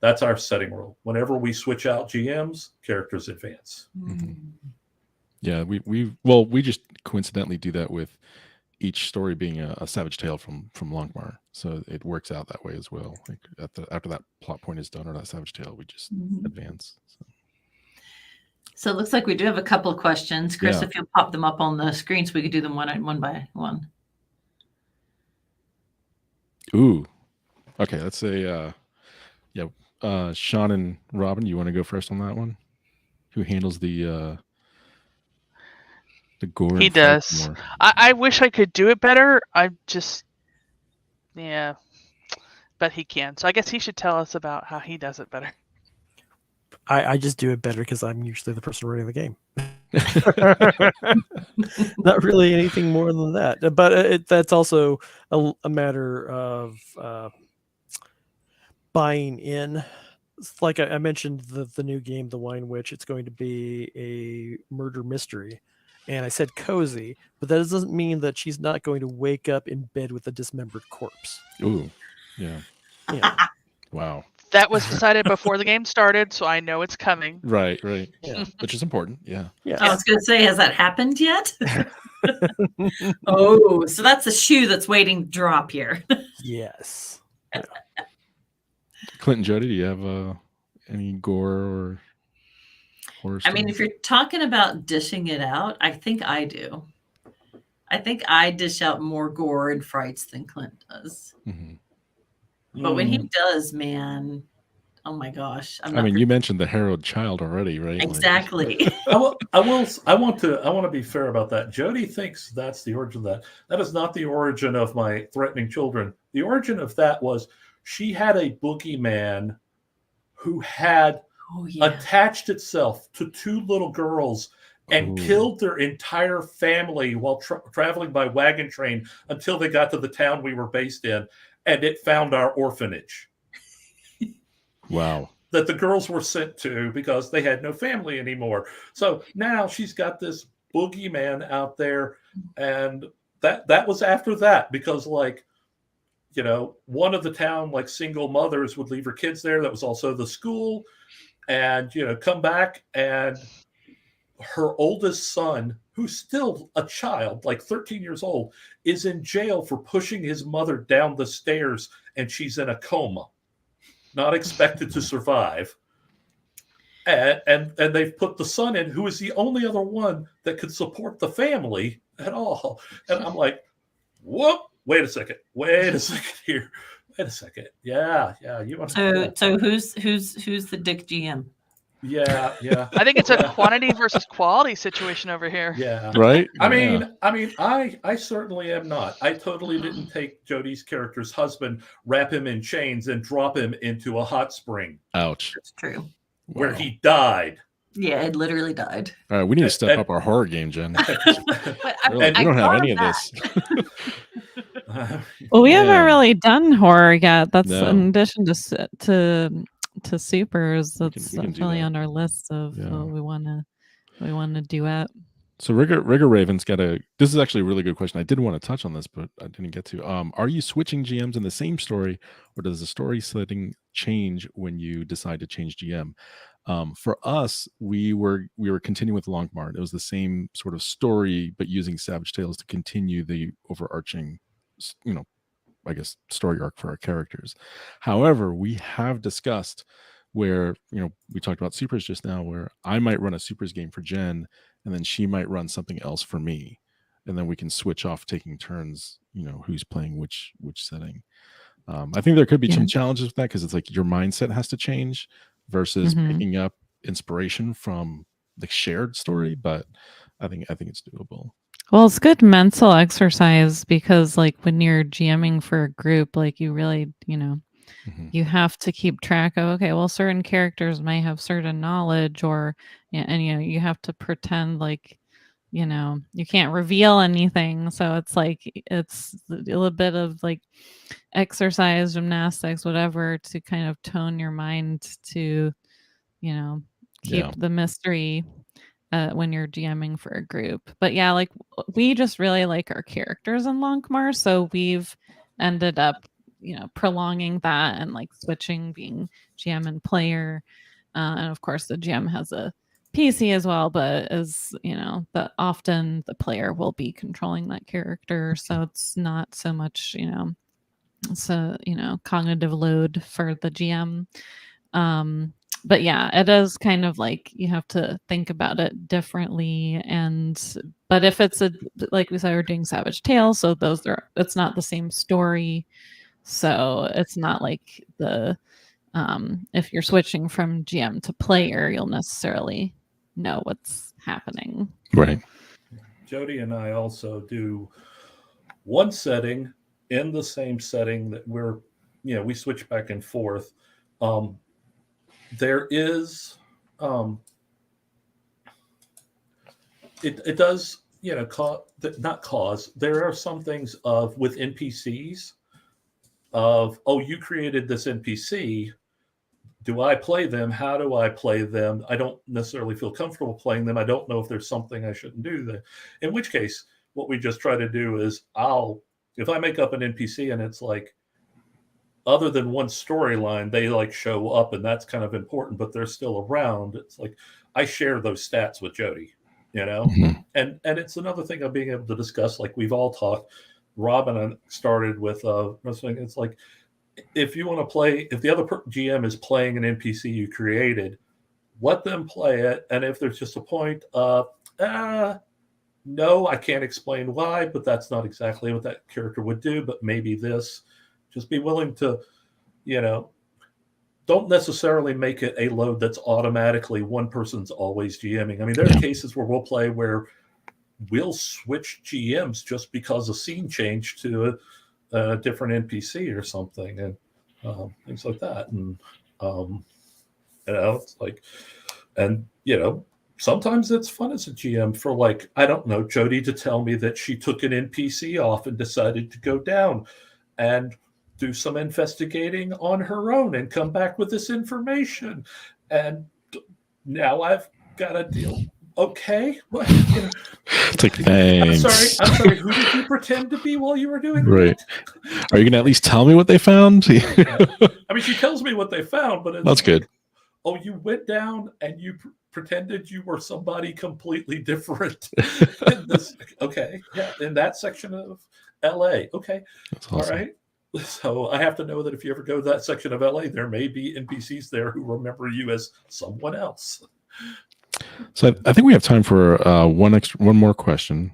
that's our setting rule. Whenever we switch out GMs, characters advance. Mm-hmm. Yeah, we just coincidentally do that with each story being a Savage Tale from Longmar, so it works out that way as well. Like after that plot point is done, or that Savage Tale, we just advance. So it looks like we do have a couple of questions, Chris. If you'll pop them up on the screen, so we could do them one by one. Ooh, okay. Let's say, Sean and Robin, you want to go first on that one? Who handles the gore? He and fight does. more? I wish I could do it better. I just, yeah, but he can. So I guess he should tell us about how he does it better. I just do it better because I'm usually the person running the game. Not really anything more than that, but that's also a matter of buying in. Like I mentioned, the new game, The Wine Witch, it's going to be a murder mystery, and I said cozy, but that doesn't mean that she's not going to wake up in bed with a dismembered corpse. Ooh, yeah. Yeah. Wow. That was decided before the game started, so I know it's coming. Right. Yeah. Which is important. Yeah. Yeah. I was going to say, has that happened yet? Oh, so that's a shoe that's waiting to drop here. Yes. Clinton, Jody, do you have any gore or horror I mean, stories? if you're talking about dishing it out, I think I do. I think I dish out more gore and frights than Clint does. Mhm. But when he does, man, oh my gosh! I mean, you mentioned the harrowed child already, right? Like, Exactly. I want to be fair about that. Jody thinks that's the origin of that. That is not the origin of my threatening children. The origin of that was she had a boogeyman who had Oh yeah. attached itself to two little girls and Ooh. killed their entire family while traveling by wagon train until they got to the town we were based in, and it found our orphanage Wow. that the girls were sent to because they had no family anymore. So now she's got this boogeyman out there, and that was after that, because like, you know, one of the town like single mothers would leave her kids there. That was also the school, and you know, come back, and her oldest son, who's still a child, like 13 years old, is in jail for pushing his mother down the stairs, and she's in a coma, not expected to survive. And they've put the son in, who is the only other one that could support the family at all. And I'm like, whoop, wait a second here. Wait a second. Yeah. You want So who's the dick GM? Yeah. I think it's a quantity versus quality situation over here. Yeah. Right? I mean, I certainly am not. I totally didn't take Jody's character's husband, wrap him in chains, and drop him into a hot spring Ouch. That's true. where Wow. he died. Yeah, it literally died. All right, we need to step And- up our horror game, Jen. But Really, we don't have any of this. Well, we Yeah. haven't really done horror yet. That's No. in addition to supers. We That's can do definitely that. on our list of Yeah. what we want to duet. So Rigger Raven's got a. This is actually a really good question. I did want to touch on this, but I didn't get to. Are you switching GMs in the same story, or does the story setting change when you decide to change GM? For us, we were continuing with Longmart. It was the same sort of story, but using Savage Tales to continue the overarching, I guess, story arc for our characters. However, we have discussed where, we talked about supers just now, where I might run a supers game for Jen, and then she might run something else for me, and then we can switch off taking turns, who's playing which Mm-hmm. setting. I think there could be some challenges with that, because it's like your mindset has to change versus picking up inspiration from the shared story, but I think it's doable. Well, it's good mental exercise because, like, when you're GMing for a group, like, you really, you have to keep track of, okay, well, certain characters may have certain knowledge, or, and you have to pretend like, you can't reveal anything. So it's like it's a little bit of like exercise, gymnastics, whatever, to kind of tone your mind to, keep the mystery when you're GMing for a group. But yeah, like, we just really like our characters in Longmar, so we've ended up, prolonging that and like switching being GM and player. And of course the GM has a PC as well, but as that often the player will be controlling that character, so it's not so much cognitive load for the GM. But yeah, it is kind of like you have to think about it differently. But if it's like we said, we're doing Savage Tales, so it's not the same story, so it's not like the If you're switching from GM to player, you'll necessarily know what's happening. Right. Jodi and I also do one setting in the same setting that we switch back and forth. There is, it does, not cause. There are some things with NPCs you created this NPC. Do I play them? How do I play them? I don't necessarily feel comfortable playing them. I don't know if there's something I shouldn't do there. In which case, what we just try to do is if I make up an NPC and it's like, other than one storyline, they like show up and that's kind of important, but they're still around. It's like, I share those stats with Jodi, Mhm. and it's another thing of being able to discuss, like we've all talked. Robin started with wrestling. It's like, if you want to play, if the other GM is playing an NPC you created, let them play it. And if there's just a point of, no, I can't explain why, but that's not exactly what that character would do, but maybe this, just be willing to, don't necessarily make it a load that's automatically one person's always GMing. I mean, there are cases where we'll play where we'll switch GMs just because a scene changed to a different NPC or something, and things like that. And it's like, and sometimes it's fun as a GM for, like, I don't know, Jodi to tell me that she took an NPC off and decided to go down and do some investigating on her own and come back with this information, and now I've got to deal. Okay, well, It's like, thanks. I'm sorry. Who did you pretend to be while you were doing Right. that? Are you going to at least tell me what they found? I mean, she tells me what they found, but That's good. Oh, you went down and you pretended you were somebody completely different. Okay, yeah, in that section of LA. Okay, That's awesome. All right. So I have to know that if you ever go to that section of LA, there may be NPCs there who remember you as someone else. So I think we have time for one more question,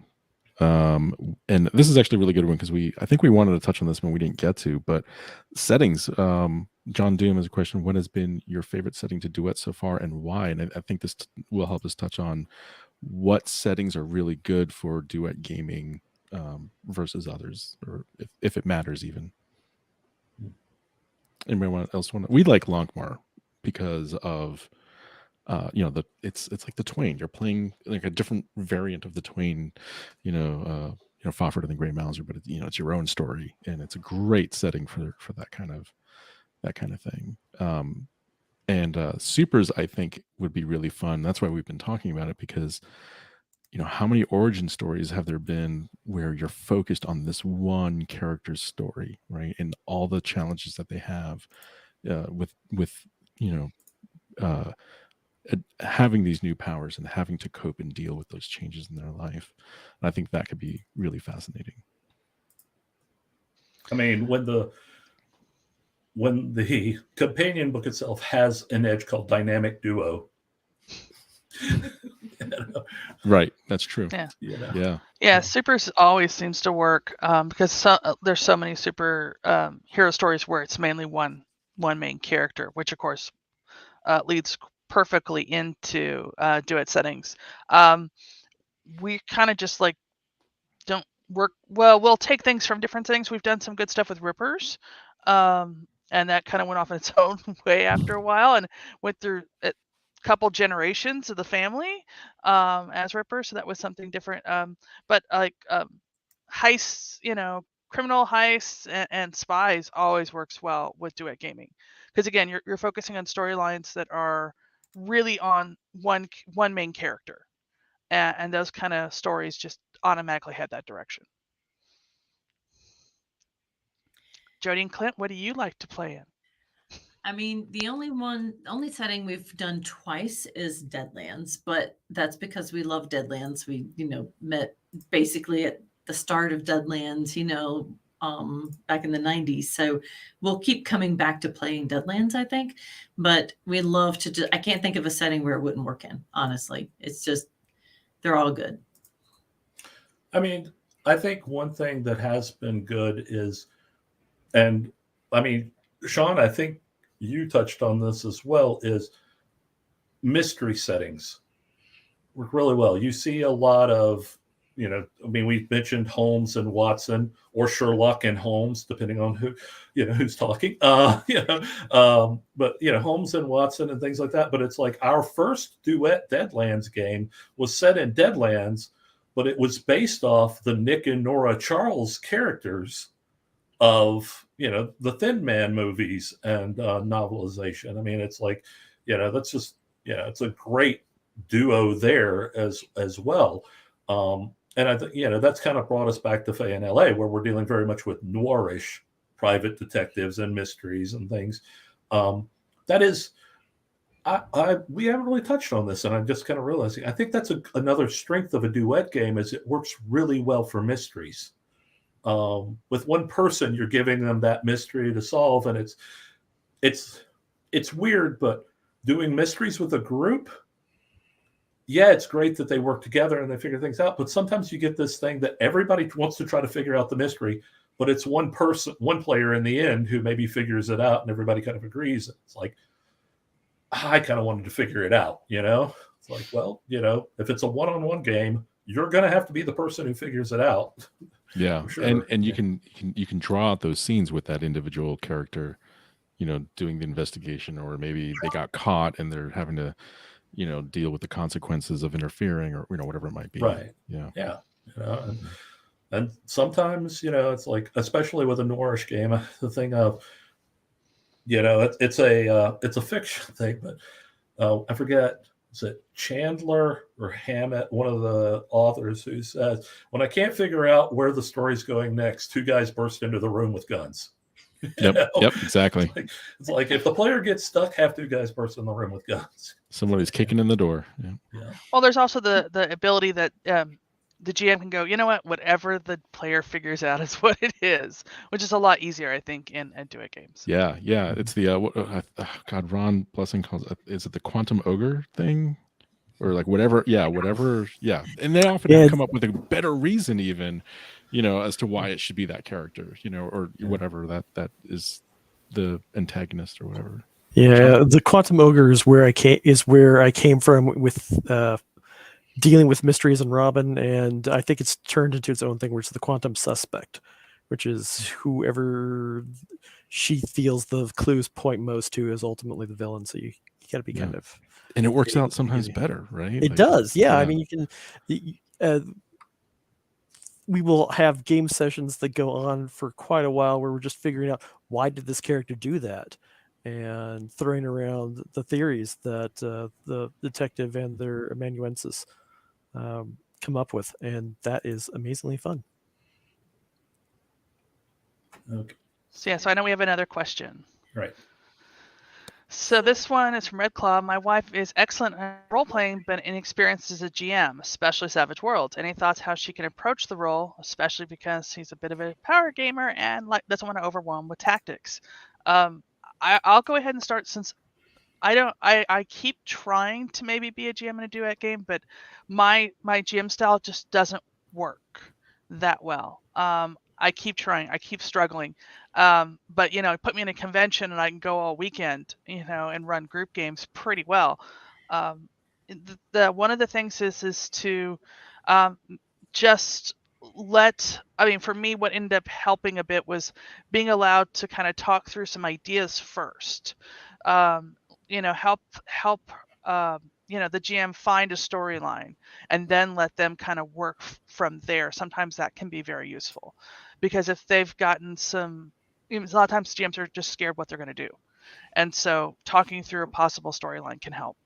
and this is actually a really good one because I think we wanted to touch on this one we didn't get to, but settings. John Doom has a question: what has been your favorite setting to Duet so far, and why? And I think this will help us touch on what settings are really good for Duet gaming versus others, or if it matters even. Anybody else want? We like Lonkmar because of it's like the Twain. You're playing like a different variant of the Twain, Fafhrd and the Grey Mouser, but it's your own story, and it's a great setting for that kind of thing. And supers, I think, would be really fun. That's why we've been talking about it, because how many origin stories have there been where you're focused on this one character's story, right, and all the challenges that they have with having these new powers and having to cope and deal with those changes in their life. And I think that could be really fascinating. I mean, when the companion book itself has an edge called Dynamic Duo. Right, that's true. Yeah. Supers always seems to work because there's so many super hero stories where it's mainly one main character, which of course leads perfectly into Duet settings. We kind of just like don't work well. We'll take things from different things. We've done some good stuff with Rippers, and that kind of went off in its own way after a while, and went through a couple generations of the family as Rippers. So that was something different. But like heists, criminal heists and spies always works well with Duet gaming, because again, you're focusing on storylines that are really on one main character, and those kind of stories just automatically head that direction. Jodi and Clint, what do you like to play in? I mean, the only setting we've done twice is Deadlands, but that's because we love Deadlands. We, met basically at the start of Deadlands, back in the 90s. So we'll keep coming back to playing Deadlands, I think. But we love to I can't think of a setting where it wouldn't work in, honestly. It's just, they're all good. I mean, I think one thing that has been good is, and I mean, Sean, I think you touched on this as well, is mystery settings work really well. You see a lot of, we've mentioned Holmes and Watson, or Sherlock and Holmes, depending on who's talking. But Holmes and Watson and things like that. But it's like our first Duet Deadlands game was set in Deadlands, but it was based off the Nick and Nora Charles characters of the Thin Man movies and novelization. I mean, it's like, that's just it's a great duo there as well. And I think that's kind of brought us back to Faye in LA, where we're dealing very much with noirish private detectives and mysteries and things. That is, we haven't really touched on this, and I'm just kind of realizing I think that's another strength of a Duet game, is it works really well for mysteries. With one person, you're giving them that mystery to solve, and it's weird, but doing mysteries with a group, yeah, it's great that they work together and they figure things out. But sometimes you get this thing that everybody wants to try to figure out the mystery, but it's one player in the end who maybe figures it out, and everybody kind of agrees. It's like, I kind of wanted to figure it out, It's like, well, if it's a one-on-one game, you're going to have to be the person who figures it out. Yeah, sure. and you can draw out those scenes with that individual character, doing the investigation, or maybe they got caught and they're having to, deal with the consequences of interfering, or whatever it might be. Right. Yeah. And sometimes it's like, especially with a noirish game, the thing of it's a fiction thing, but I forget. Is it Chandler or Hammett, one of the authors, who says, when I can't figure out where the story's going next, two guys burst into the room with guns. Yep, exactly. It's like if the player gets stuck, have two guys burst in the room with guns. Somebody's kicking in the door. Yeah. Well, there's also the ability that the GM can go, you know what, whatever the player figures out is what it is, which is a lot easier, I think, in Duet games. Yeah. It's the God, Ron Blessing calls it. Is it the Quantum Ogre thing, or like whatever? Yeah, whatever. Yeah, and they often come up with a better reason, even, as to why it should be that character, or whatever that is the antagonist or whatever. Yeah, the Quantum Ogre is where I came from with dealing with mysteries and Robin, and I think it's turned into its own thing, which is the Quantum Suspect, which is whoever she feels the clues point most to is ultimately the villain. So you got to be kind of, and it works out sometimes better, right? It does, yeah. I mean, you can. We will have game sessions that go on for quite a while where we're just figuring out, why did this character do that, and throwing around the theories that the detective and their amanuensis come up with, and that is amazingly fun. Okay. So I know we have another question. Right. So this one is from Red Claw. My wife is excellent at role-playing, but inexperienced as a GM, especially Savage Worlds. Any thoughts how she can approach the role, especially because she's a bit of a power gamer and doesn't want to overwhelm with tactics? I'll go ahead and start, since I keep trying to maybe be a GM in a Duet game, but my GM style just doesn't work that well. I keep trying, I keep struggling. But put me in a convention and I can go all weekend, and run group games pretty well. One of the things is to just for me, what ended up helping a bit was being allowed to kind of talk through some ideas first. Help the GM find a storyline, and then let them kind of work from there. Sometimes that can be very useful, because if they've gotten a lot of times GMs are just scared what they're going to do, and so talking through a possible storyline can help.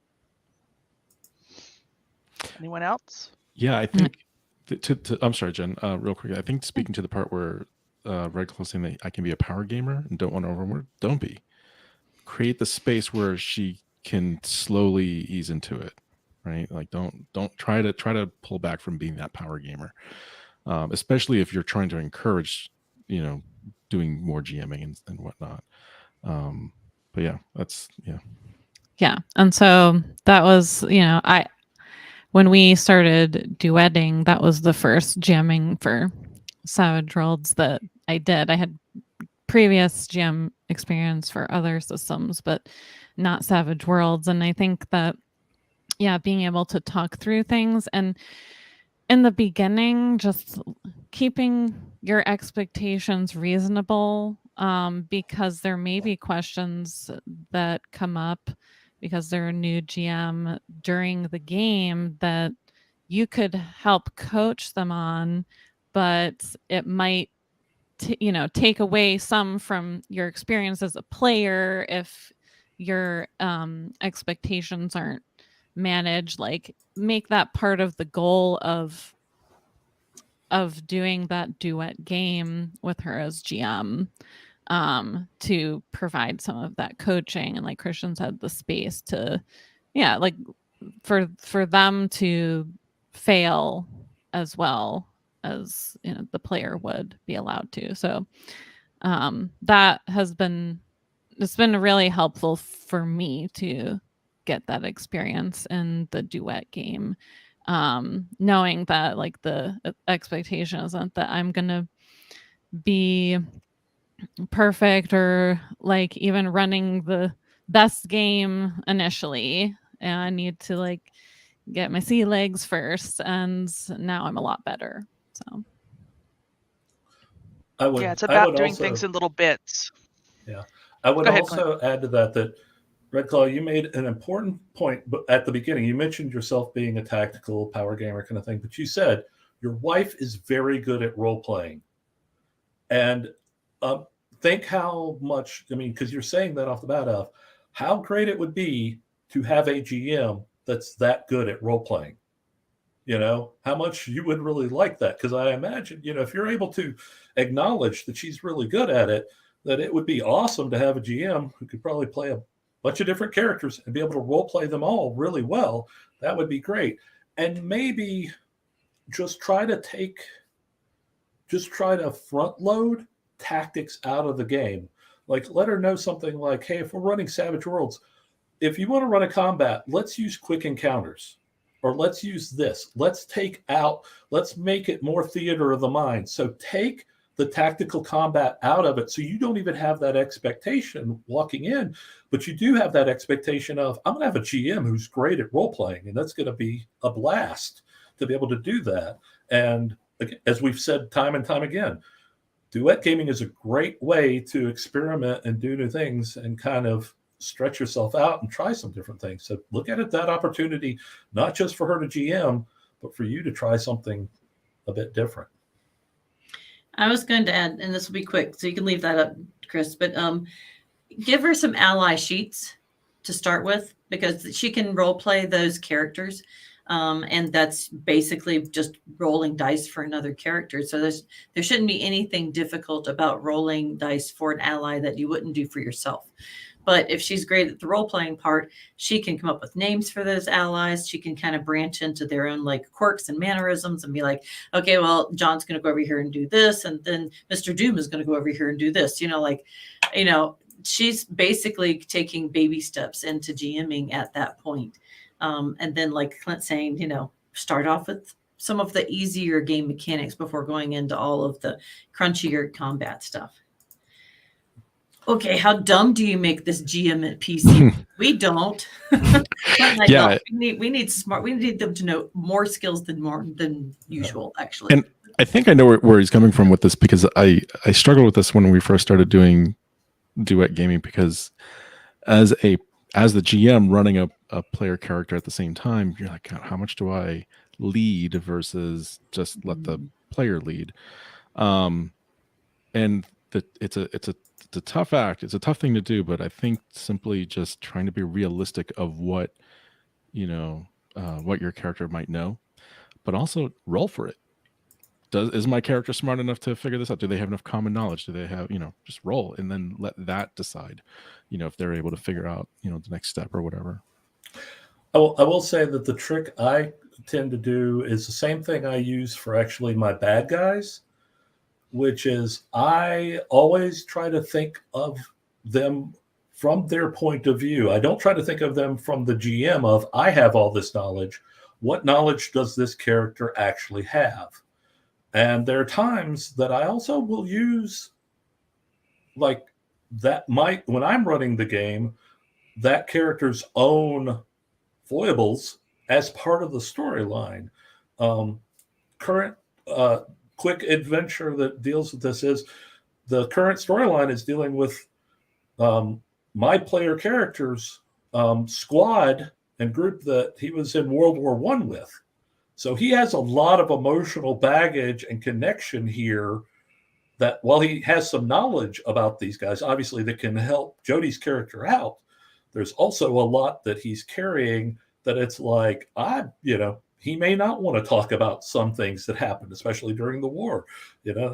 Anyone else? Yeah, I think I'm sorry, Jen, real quick. I think speaking to the part where Red Claw saying that I can be a power gamer and don't want to overwork, don't be. Create the space where she can slowly ease into it, right? Like don't try to pull back from being that power gamer, especially if you're trying to encourage, doing more GMing and whatnot. But yeah, that's Yeah, and so that was, when we started duetting, that was the first jamming for Savage Worlds that I did. I had previous GM experience for other systems, but not Savage Worlds. And I think that, yeah, being able to talk through things, and in the beginning, just keeping your expectations reasonable, because there may be questions that come up because they're a new GM during the game that you could help coach them on, but it might take away some from your experience as a player if your expectations aren't managed. Like, make that part of the goal of doing that duet game with her as GM, to provide some of that coaching, and like Christian said, the space to, yeah, like for them to fail as well as the player would be allowed to. So that has been, it's been really helpful for me to get that experience in the duet game, knowing that like the expectation isn't that I'm gonna be perfect or like even running the best game initially, and I need to like get my sea legs first, and now I'm a lot better. So It's about doing things in little bits. Yeah, I would also add to that Red Claw, you made an important point at the beginning. You mentioned yourself being a tactical power gamer kind of thing, but you said your wife is very good at role playing. And think how much, because you're saying that off the bat of how great it would be to have a GM that's that good at role playing. How much you would really like that. Because I imagine, if you're able to acknowledge that she's really good at it, that it would be awesome to have a GM who could probably play a bunch of different characters and be able to role play them all really well. That would be great. And maybe just try to front load tactics out of the game. Like, let her know something like, hey, if we're running Savage Worlds, if you want to run a combat, let's use quick encounters, or let's use this. Let's make it more theater of the mind. So take the tactical combat out of it, so you don't even have that expectation walking in, but you do have that expectation of, I'm going to have a GM who's great at role playing, and that's going to be a blast to be able to do that. And as we've said time and time again, duet gaming is a great way to experiment and do new things and kind of stretch yourself out and try some different things. So look at it, that opportunity, not just for her to GM, but for you to try something a bit different. I was going to add, and this will be quick, so you can leave that up, Chris, but give her some ally sheets to start with, because she can role play those characters. And that's basically just rolling dice for another character. So there shouldn't be anything difficult about rolling dice for an ally that you wouldn't do for yourself. But if she's great at the role-playing part, she can come up with names for those allies. She can kind of branch into their own like quirks and mannerisms and be like, okay, well, John's going to go over here and do this. And then Mr. Doom is going to go over here and do this. She's basically taking baby steps into GMing at that point. And then like Clint saying, start off with some of the easier game mechanics before going into all of the crunchier combat stuff. Okay, how dumb do you make this GM at PC? We don't. Yeah, we need smart. We need them to know more skills than usual, actually. And I think I know where he's coming from with this, because I struggled with this when we first started doing duet gaming, because as the GM running a player character at the same time, you're like, God, how much do I lead versus just let the player lead? And it's a tough act. It's a tough thing to do, but I think simply just trying to be realistic of what your character might know, but also roll for it. Is my character smart enough to figure this out? Do they have enough common knowledge? Do they have, just roll and then let that decide, if they're able to figure out, the next step or whatever. I will say that the trick I tend to do is the same thing I use for actually my bad guys, which is I always try to think of them from their point of view. I don't try to think of them from the GM of, I have all this knowledge. What knowledge does this character actually have? And there are times that I also will use like that might, when I'm running the game, that character's own foibles as part of the storyline. Current quick adventure that deals with this is the current storyline is dealing with my player character's squad and group that he was in World War I with. So he has a lot of emotional baggage and connection here that while he has some knowledge about these guys, obviously that can help Jodi's character out, there's also a lot that he's carrying that it's like, he may not want to talk about some things that happened, especially during the war,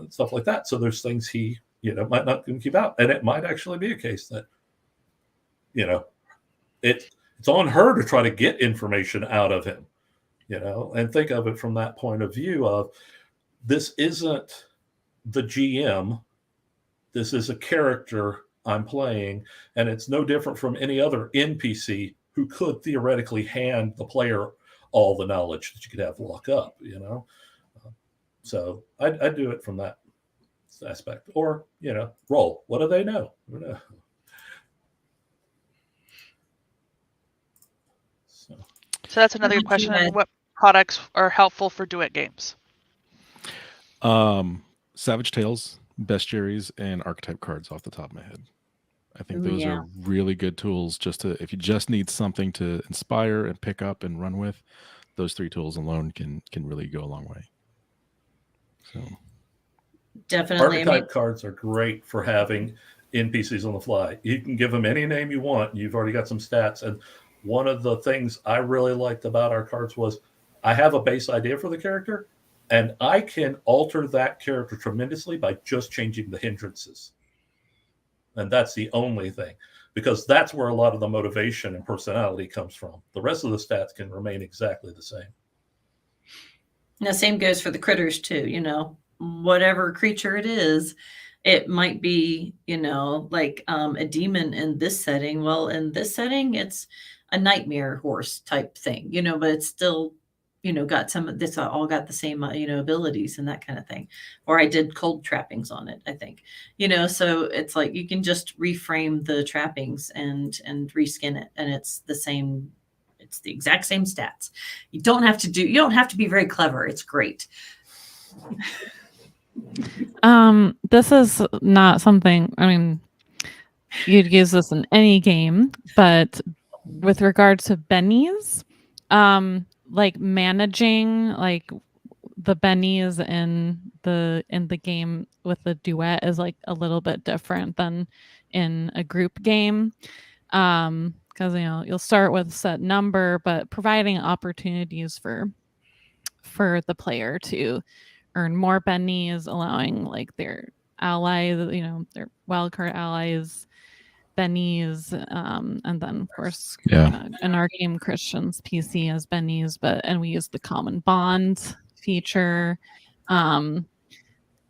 stuff like that. So there's things he, might not keep out. And it might actually be a case that, it's on her to try to get information out of him, and think of it from that point of view of this isn't the GM. This is a character I'm playing, and it's no different from any other NPC who could theoretically hand the player all the knowledge that you could have lock up, So I do it from that aspect. Or, roll. What do they know? So that's another good question. What products are helpful for Duet games? Savage Tales, Bestiaries, and Archetype cards off the top of my head. I think those are really good tools if you just need something to inspire and pick up and run with. Those 3 tools alone can really go a long way. So definitely. Archetype cards are great for having NPCs on the fly. You can give them any name you want. You've already got some stats. And one of the things I really liked about our cards was I have a base idea for the character, and I can alter that character tremendously by just changing the hindrances. And that's the only thing, because that's where a lot of the motivation and personality comes from. The rest of the stats can remain exactly the same. Now, same goes for the critters too, whatever creature it is, it might be, like a demon in this setting. Well, in this setting, it's a nightmare horse type thing, but it's still, got some of this, all got the same, abilities and that kind of thing. Or I did cold trappings on it, I think, so it's like you can just reframe the trappings and reskin it, and it's the same. It's the exact same stats. You don't have to be very clever. It's great. This is not something, you'd use this in any game, but with regard to bennies, like managing like the bennies in the game with the duet is like a little bit different than in a group game. Because you'll start with a set number, but providing opportunities for the player to earn more bennies, allowing like their allies, their wildcard allies bennies, and then of course in our game Christian's PC has bennies, and we use the common bond feature.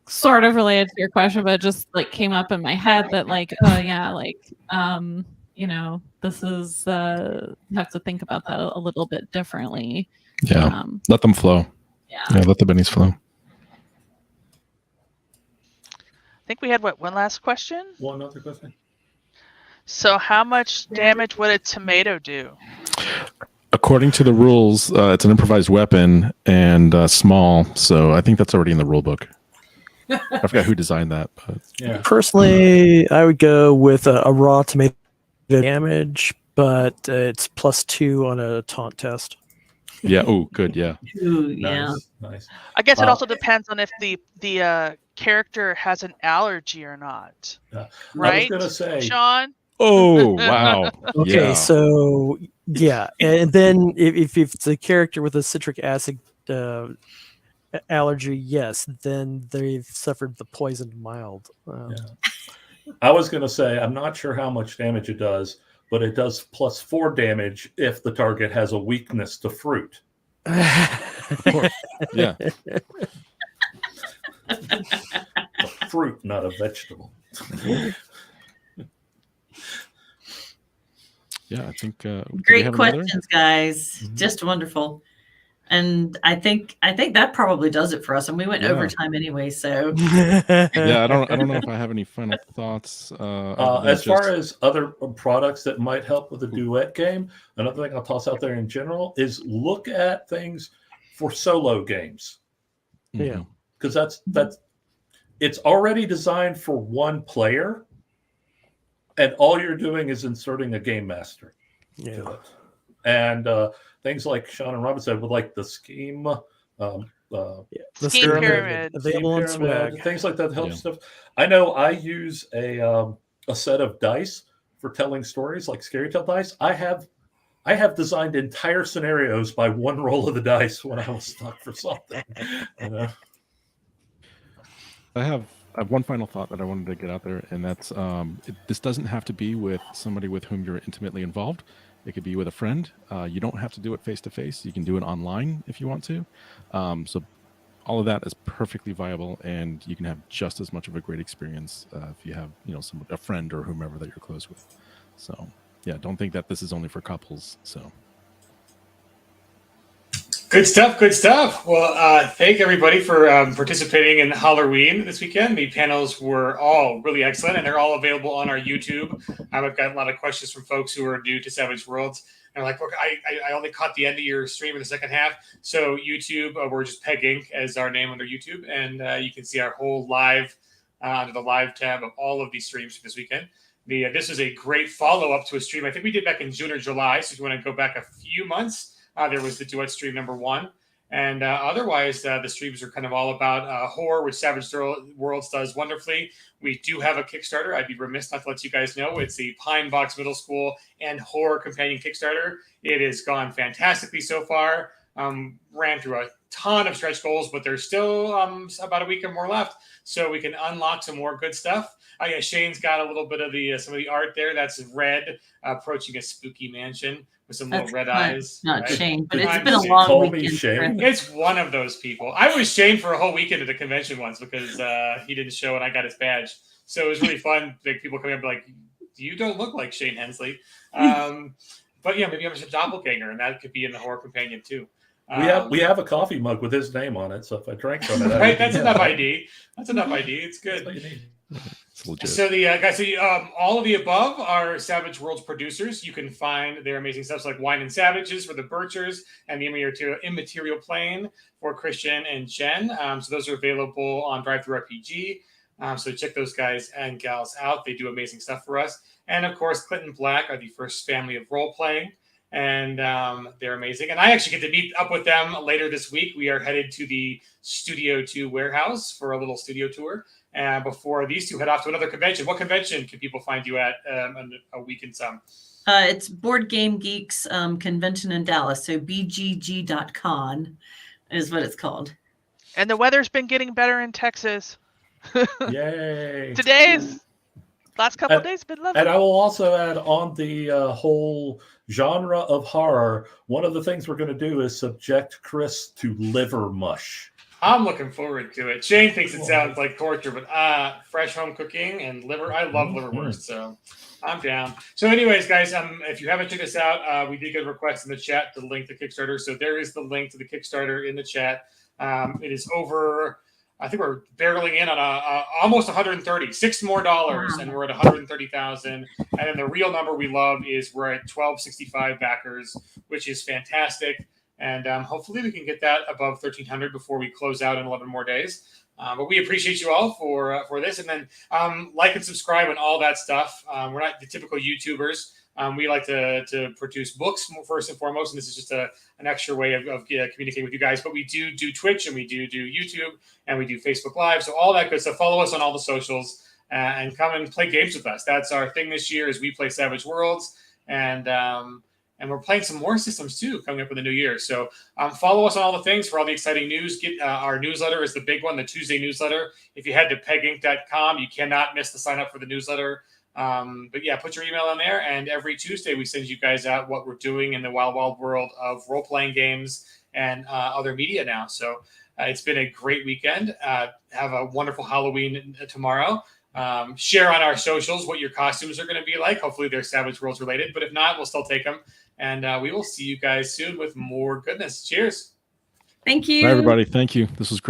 Sort of related to your question, but just like came up in my head that like, this is you have to think about that a little bit differently. Let them flow. Let the bennies flow. I think we had one last question. One other question. So how much damage would a tomato do? According to the rules, it's an improvised weapon and small, so I think that's already in the rule book. I forgot who designed that, but personally, I would go with a raw tomato damage, but it's +2 on a taunt test. Yeah. Oh, good. Yeah. Ooh, yeah. Nice. I guess it also depends on if the character has an allergy or not. Right? I was gonna say, Sean. Oh, wow. Okay, so yeah, and then if it's a character with a citric acid allergy, yes, then they've suffered the poisoned mild. I was going to say, I'm not sure how much damage it does, but it does +4 damage if the target has a weakness to fruit. Of course. Yeah. A fruit, not a vegetable. Yeah, I think great questions, guys. Just wonderful. And I think that probably does it for us. And we went Yeah. overtime anyway, so Yeah, I don't know if I have any final thoughts. As far as other products that might help with a duet game, another thing I'll toss out there in general is look at things for solo games. Yeah. Because that's it's already designed for one player, and all you're doing is inserting a game master Yeah. to it. And things like Sean and Robin said, with like the scheme, The Scheme pyramid. available on Swag. things like that help Yeah. stuff. I know I use a set of dice for telling stories, like scary tale dice. I have designed entire scenarios by one roll of the dice when I was stuck for something. You know? I have one final thought that I wanted to get out there, and that's this doesn't have to be with somebody with whom you're intimately involved. It could be with a friend. You don't have to do it face to face. You can do it online if you want to. So all of that is perfectly viable, and you can have just as much of a great experience if you have a friend or whomever that you're close with. So yeah, don't think that this is only for couples. So. Good stuff. Good stuff. Well, thank everybody for participating in Halloween this weekend. The panels were all really excellent, and they're all available on our YouTube. I've got a lot of questions from folks who are new to Savage Worlds. And like, look, I only caught the end of your stream in the second half. So YouTube, we're just Peg Inc. as our name under YouTube, and you can see our whole live under the live tab of all of these streams for this weekend. This is a great follow-up to a stream I think we did back in June or July. So if you want to go back a few months, there was the Duet stream #1. And otherwise, the streams are kind of all about horror, which Savage Worlds does wonderfully. We do have a Kickstarter. I'd be remiss not to let you guys know. It's the Pine Box Middle School and Horror Companion Kickstarter. It has gone fantastically so far. Ran through a ton of stretch goals, but there's still about a week or more left. So we can unlock some more good stuff. Yeah, Shane's got a little bit of some of the art there. That's Red approaching a spooky mansion with some little red eyes. Not right? Shane, but I'm it's been a Shane. long Call me weekend. Shane. It's one of those people. I was Shane for a whole weekend at the convention once because he didn't show and I got his badge. So it was really fun. Like, people coming up like, you don't look like Shane Hensley. But yeah, maybe I'm just a doppelganger, and that could be in the Horror Companion too. We have a coffee mug with his name on it, so if I drank from it, right, that's enough ID. That's enough ID. It's good. It's legit. So the guys, all of the above are Savage Worlds producers. You can find their amazing stuff like Wine and Savages for the Birchers and the Immaterial Plane for Christian and Jen. So those are available on Drive-Thru RPG. So check those guys and gals out. They do amazing stuff for us. And of course, Clinton Black are the first family of role playing, and they're amazing. And I actually get to meet up with them later this week. We are headed to the Studio 2 warehouse for a little studio tour. And before these two head off to another convention. What convention can people find you at in a week and some? It's Board Game Geeks convention in Dallas. So bgg.con is what it's called. And the weather's been getting better in Texas. Yay! Last couple of days have been lovely. And I will also add on the whole genre of horror. One of the things we're going to do is subject Chris to liver mush. I'm looking forward to it. Shane thinks it sounds like torture, but fresh home cooking and liver. I love liverwurst, so I'm down. So anyways, guys, if you haven't checked us out, we did get a request in the chat to link the Kickstarter. So there is the link to the Kickstarter in the chat. It is over, I think we're barreling in on almost 130, $6 more, and we're at 130,000. And then the real number we love is we're at 1265 backers, which is fantastic. And hopefully we can get that above 1,300 before we close out in 11 more days. But we appreciate you all for this. And then like and subscribe and all that stuff. We're not the typical YouTubers. We like to produce books first and foremost. And this is just an extra way of communicating with you guys. But we do Twitch, and we do YouTube, and we do Facebook Live. So all that good stuff. Follow us on all the socials and come and play games with us. That's our thing this year is we play Savage Worlds. And we're playing some more systems, too, coming up in the new year. So follow us on all the things for all the exciting news. Get our newsletter is the big one, the Tuesday newsletter. If you head to peginc.com, you cannot miss to sign up for the newsletter. But, yeah, put your email in there. And every Tuesday, we send you guys out what we're doing in the wild, wild world of role-playing games and other media now. So it's been a great weekend. Have a wonderful Halloween tomorrow. Share on our socials what your costumes are going to be like. Hopefully they're Savage Worlds related, but if not, we'll still take them. And we will see you guys soon with more goodness. Cheers. Thank you. Bye, everybody. Thank you. This was great.